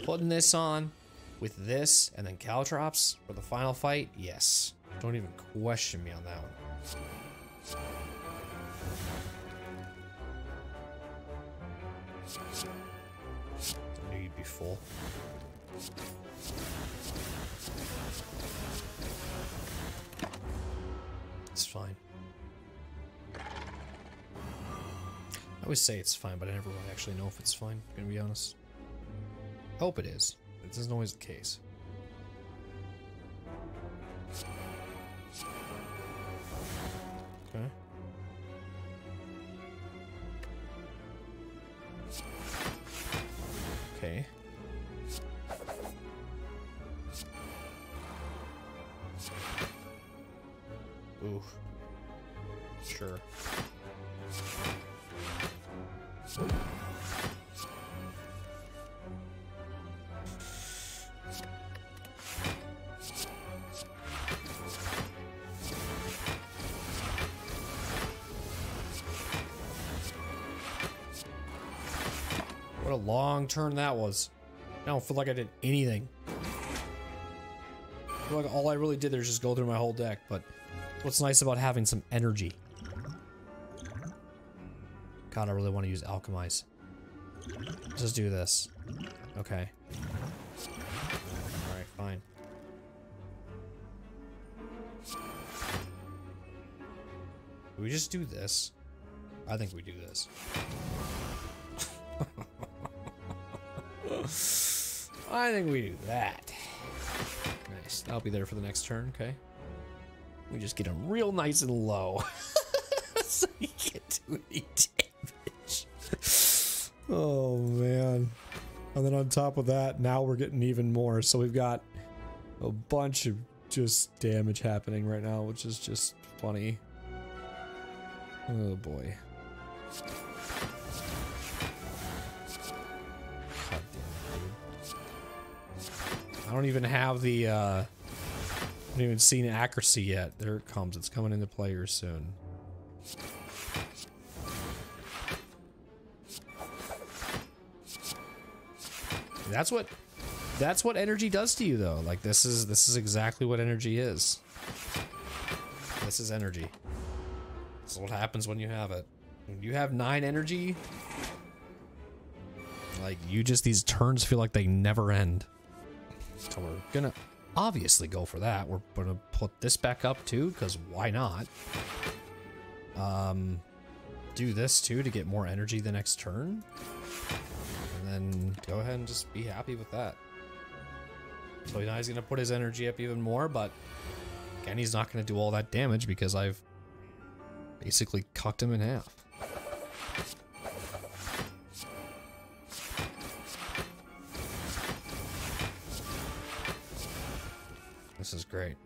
Putting this on with this and then Caltrops for the final fight? Yes. Don't even question me on that one. I knew you'd be full. It's fine. I always say it's fine, but I never really actually know if it's fine, I'm gonna be honest. I hope it is. This isn't always the case. Okay. Okay. Ooh. Sure. What a long turn that was. I don't feel like I did anything. I feel like all I really did there is just go through my whole deck, but what's nice about having some energy? God, I really want to use Alchemize. Let's just do this. Okay. Alright, fine. Do we just do this? I think we do this. I think we do that. Nice. That'll be there for the next turn, okay? We just get them real nice and low. So you can't do any damage. Oh, man. And then on top of that, now we're getting even more. So we've got a bunch of just damage happening right now, which is just funny. Oh, boy. I don't even have the, I haven't even seen accuracy yet. There it comes. It's coming into players soon. That's what energy does to you, though. Like, this is exactly what energy is. This is energy. This is what happens when you have it. When you have 9 energy, like, these turns feel like they never end. So we're gonna obviously go for that. We're gonna put this back up too, because why not? Do this too to get more energy the next turn. And then go ahead and just be happy with that. So now he's gonna put his energy up even more, but again, he's not gonna do all that damage because I've basically cucked him in half. This is great.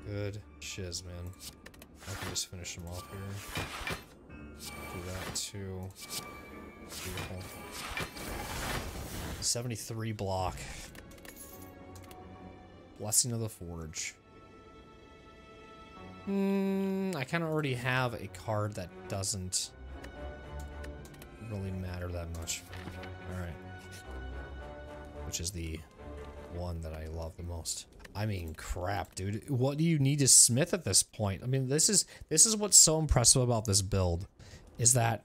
Good shiz, man. I can just finish him off here. Do that too. Beautiful. 73 block. Blessing of the Forge. I kind of already have a card that doesn't really matter that much. Alright. Which is the one that I love the most. I mean, crap, dude. What do you need to smith at this point? I mean, this is what's so impressive about this build, is that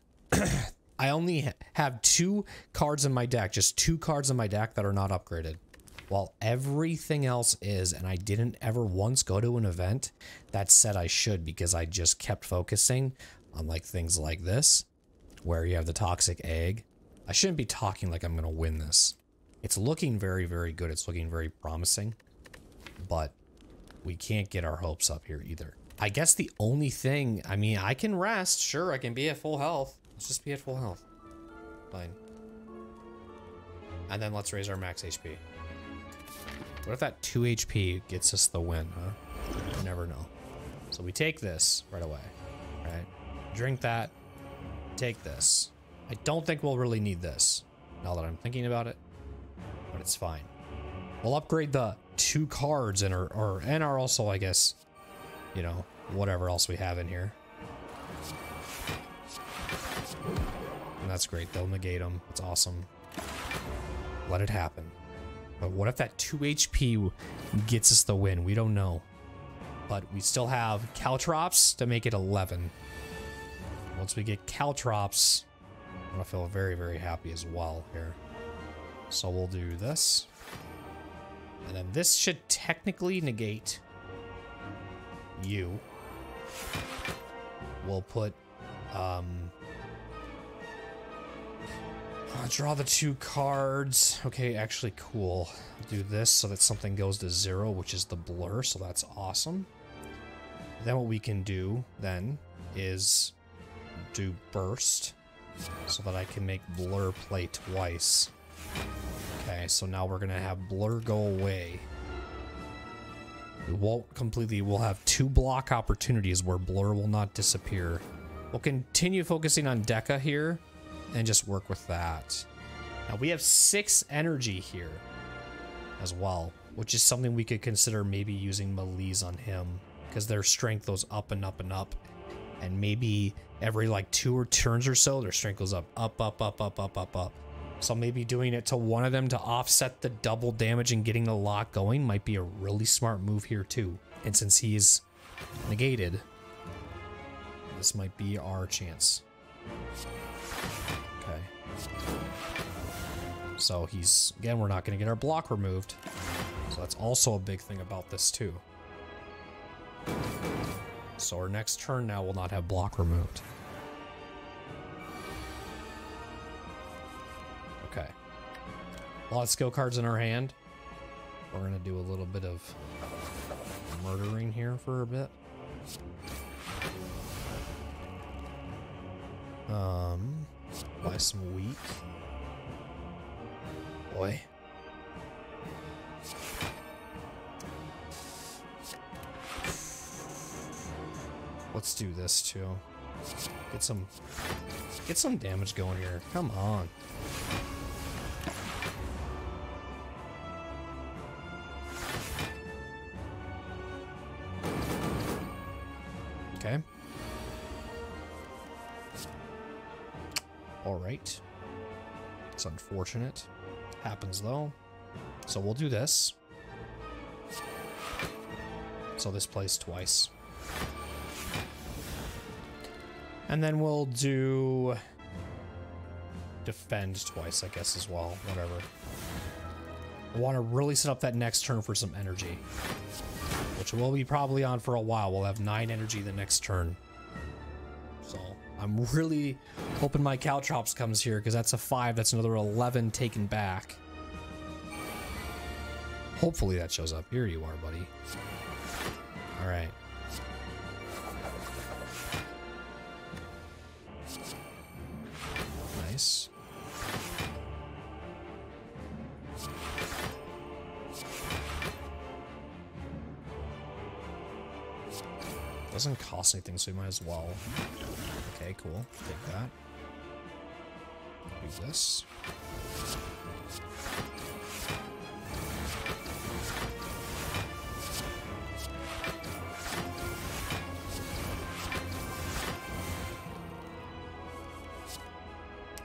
I only have 2 cards in my deck, just 2 cards in my deck that are not upgraded, while everything else is, and I didn't ever once go to an event that said I should, because I just kept focusing on like things like this, where you have the toxic egg. I shouldn't be talking like I'm gonna win this. It's looking very, very good. It's looking very promising. But we can't get our hopes up here either. I guess the only thing, I mean, I can rest. Sure, I can be at full health. Let's just be at full health. Fine. And then let's raise our max HP. What if that 2 HP gets us the win, huh? You never know. So we take this right away, right? Drink that, take this. I don't think we'll really need this, now that I'm thinking about it, but it's fine. We'll upgrade the 2 cards and are also, I guess, you know, whatever else we have in here. And that's great. They'll negate them. It's awesome. Let it happen. But what if that 2 HP gets us the win? We don't know. But we still have Caltrops to make it 11. Once we get Caltrops, I'm going to feel very, very happy as well here. So we'll do this. And then this should technically negate you. We'll put, I'll draw the 2 cards. Okay, actually cool. Do this so that something goes to 0, which is the blur, so that's awesome. Then what we can do then is do burst so that I can make blur play twice. Okay, so now we're gonna have blur go away. We won't completely, we'll have 2 block opportunities where blur will not disappear. We'll continue focusing on Deca here and just work with that. Now we have 6 energy here as well, which is something we could consider maybe using melees on him because their strength goes up and up and up. And maybe every like 2 turns or so, their strength goes up, up, up, up, up, up, up, up. So maybe doing it to one of them to offset the double damage and getting the lock going might be a really smart move here too. And since he's negated, this might be our chance. Okay. So he's, again, we're not going to get our block removed. So that's also a big thing about this too. So our next turn now will not have block removed. Okay. A lot of skill cards in our hand. We're going to do a little bit of murdering here for a bit. Buy some wheat. Boy. Let's do this too. Get some damage going here. Come on. Okay. All right. It's unfortunate. Happens though. So we'll do this. So this plays twice. And then we'll do defend twice, I guess, as well. Whatever. I want to really set up that next turn for some energy, which we'll be probably on for a while. We'll have 9 energy the next turn. So I'm really hoping my Caltrops comes here because that's a 5. That's another 11 taken back. Hopefully that shows up. Here you are, buddy. All right. Nice. Doesn't cost anything, so we might as well. Okay, cool. Take that. Do this.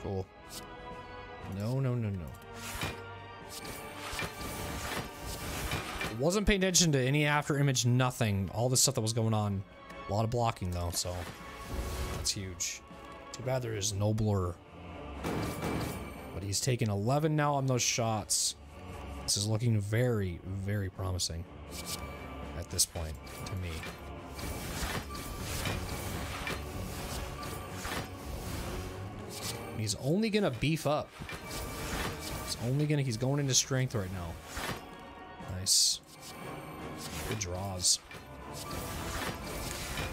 Cool. No, no, no, no. Wasn't paying attention to any after image, nothing. All the stuff that was going on. A lot of blocking though, so that's huge. Too bad there is no blur. But he's taken 11 now on those shots. This is looking very, very promising at this point to me. He's only gonna beef up. He's going into strength right now. Nice. Good draws.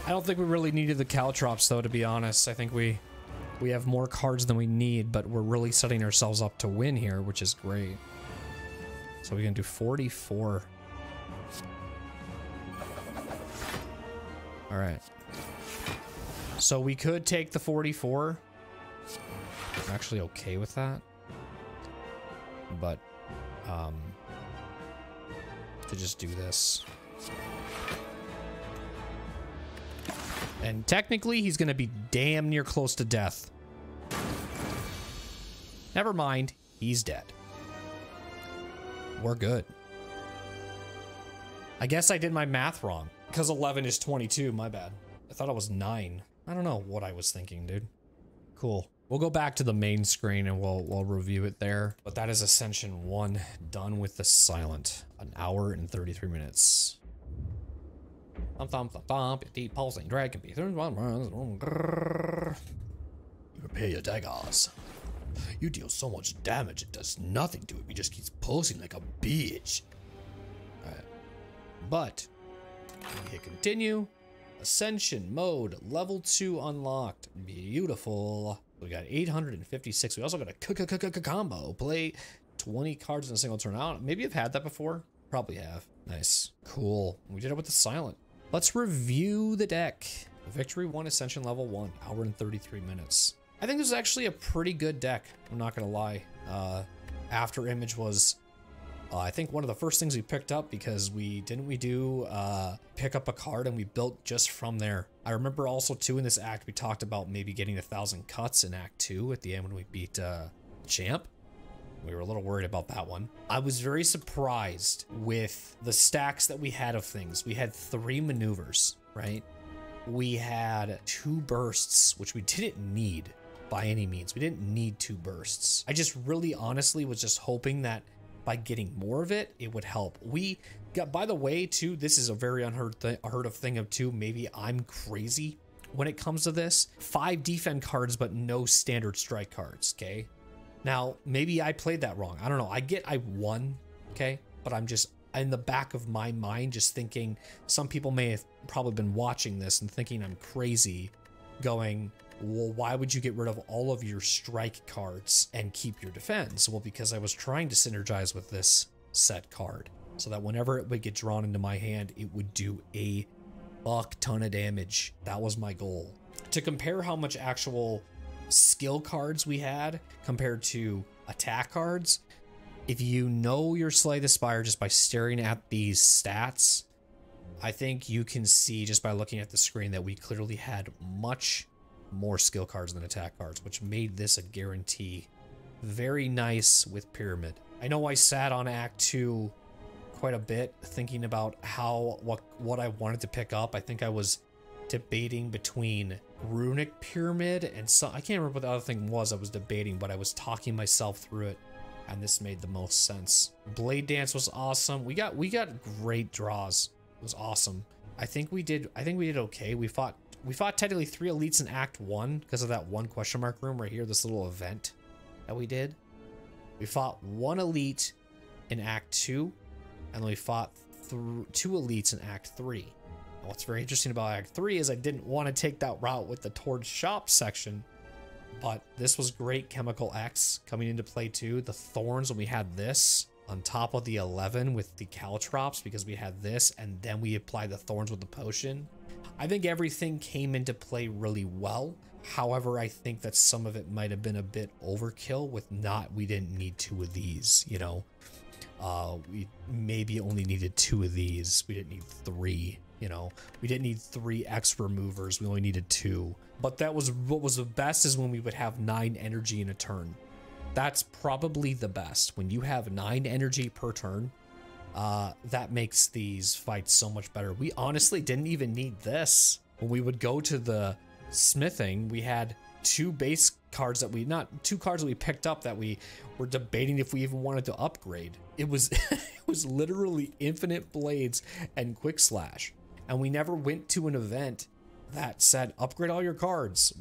I don't think we really needed the Caltrops though, to be honest. I think we have more cards than we need, but we're really setting ourselves up to win here, which is great. So we can do 44. All right. So we could take the 44. I'm actually okay with that. But to just do this. And technically, he's going to be damn near close to death. Never mind, he's dead. We're good. I guess I did my math wrong, because 11 is 22, my bad. I thought it was 9. I don't know what I was thinking, dude. Cool. We'll go back to the main screen and we'll review it there. But that is Ascension 1 done with the silent. 1 hour and 33 minutes. Thump thump thump thump, deep pulsing dragon be. You prepare your daggers. You deal so much damage it does nothing to it. It just keeps pulsing like a bitch. Alright. But we hit continue. Ascension mode level 2 unlocked. Beautiful. We got 856. We also got a combo. Play 20 cards in a single turn. Out. Maybe I've had that before. Probably have. Nice. Cool. We did it with the silent. Let's review the deck. Victory 1 Ascension level 1. Hour and 33 minutes. I think this is actually a pretty good deck. I'm not gonna lie. After Image was I think one of the first things we picked up, because we do pick up a card and we built just from there. I remember also too in this act we talked about maybe getting 1,000 cuts in Act 2 at the end when we beat Champ. We were a little worried about that one. I was very surprised with the stacks that we had of things. We had 3 maneuvers, right? We had 2 bursts, which we didn't need by any means. We didn't need 2 bursts. I just really honestly was just hoping that by getting more of it, it would help. We got, by the way, too, this is a very unheard of thing of too. Maybe I'm crazy when it comes to this. 5 defend cards, but no standard strike cards. Okay. Now, maybe I played that wrong. I don't know. I won. Okay. But I'm just in the back of my mind, just thinking some people may have probably been watching this and thinking I'm crazy, going, well, why would you get rid of all of your strike cards and keep your defense? Well, because I was trying to synergize with this set card so that whenever it would get drawn into my hand, it would do a fuck ton of damage. That was my goal. To compare how much actual skill cards we had compared to attack cards, if you know your Slay the Spire just by staring at these stats, I think you can see just by looking at the screen that we clearly had much more skill cards than attack cards, which made this a guarantee. Very nice with Pyramid. I know I sat on Act 2 quite a bit thinking about what I wanted to pick up. I think I was debating between Runic Pyramid and some, I can't remember what the other thing was I was debating, but I was talking myself through it and this made the most sense. Blade Dance was awesome. We got great draws. It was awesome. I think we did okay. We fought technically 3 elites in Act 1 because of that one question mark room right here, this little event that we did. We fought 1 elite in Act 2, and then we fought 2 elites in Act 3. And what's very interesting about Act 3 is I didn't want to take that route with the Towards Shop section, but this was great. Chemical X coming into play too. The Thorns, when we had this on top of the 11 with the Caltrops, because we had this, and then we applied the Thorns with the potion. I think everything came into play really well. However, I think that some of it might have been a bit overkill with we didn't need 2 of these, you know. We maybe only needed 2 of these. We didn't need 3, you know. We didn't need 3 extra movers. We only needed 2. But that was what was the best is when we would have 9 energy in a turn. That's probably the best. When you have 9 energy per turn, that makes these fights so much better. We honestly didn't even need this. When we would go to the smithing, we had 2 base cards that not 2 cards that we picked up that we were debating if we even wanted to upgrade. It was it was literally infinite blades and quick slash. And we never went to an event that said upgrade all your cards.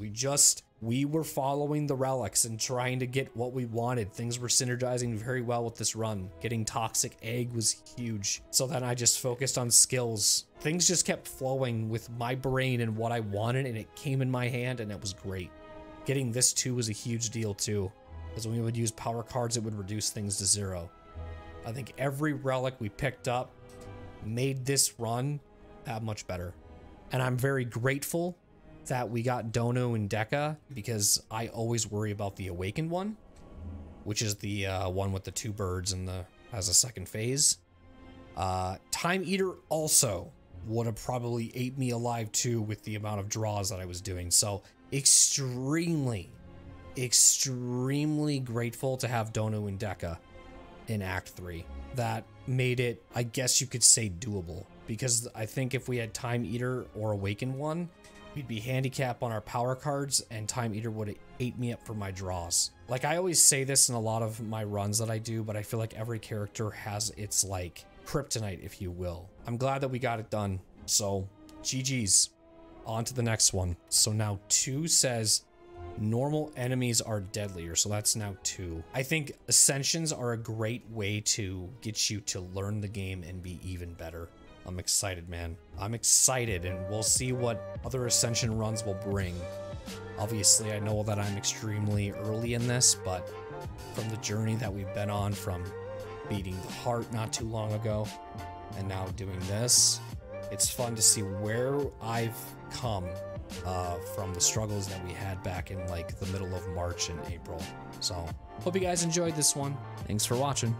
We were following the relics and trying to get what we wanted. Things were synergizing very well with this run. Getting Toxic Egg was huge. So then I just focused on skills. Things just kept flowing with my brain and what I wanted, and it came in my hand, and it was great. Getting this too was a huge deal too, because when we would use power cards, it would reduce things to 0. I think every relic we picked up made this run that much better. And I'm very grateful that we got Donu and Deca, because I always worry about the Awakened one, which is the one with the 2 birds and has a second phase. Time Eater also would have probably ate me alive too with the amount of draws that I was doing. So extremely extremely grateful to have Donu and Deca in Act 3. That made it, I guess you could say, doable. Because I think if we had Time Eater or Awakened one, we'd be handicapped on our power cards, and Time Eater would have ate me up for my draws. Like, I always say this in a lot of my runs that I do, but I feel like every character has its, like, kryptonite, if you will. I'm glad that we got it done. So, GG's. On to the next one. So now 2 says normal enemies are deadlier. So that's now 2. I think Ascensions are a great way to get you to learn the game and be even better. I'm excited, man. I'm excited, and we'll see what other Ascension runs will bring. Obviously, I know that I'm extremely early in this, but from the journey that we've been on, from beating the heart not too long ago, and now doing this, it's fun to see where I've come from the struggles that we had back in like the middle of March and April. So, hope you guys enjoyed this one. Thanks for watching.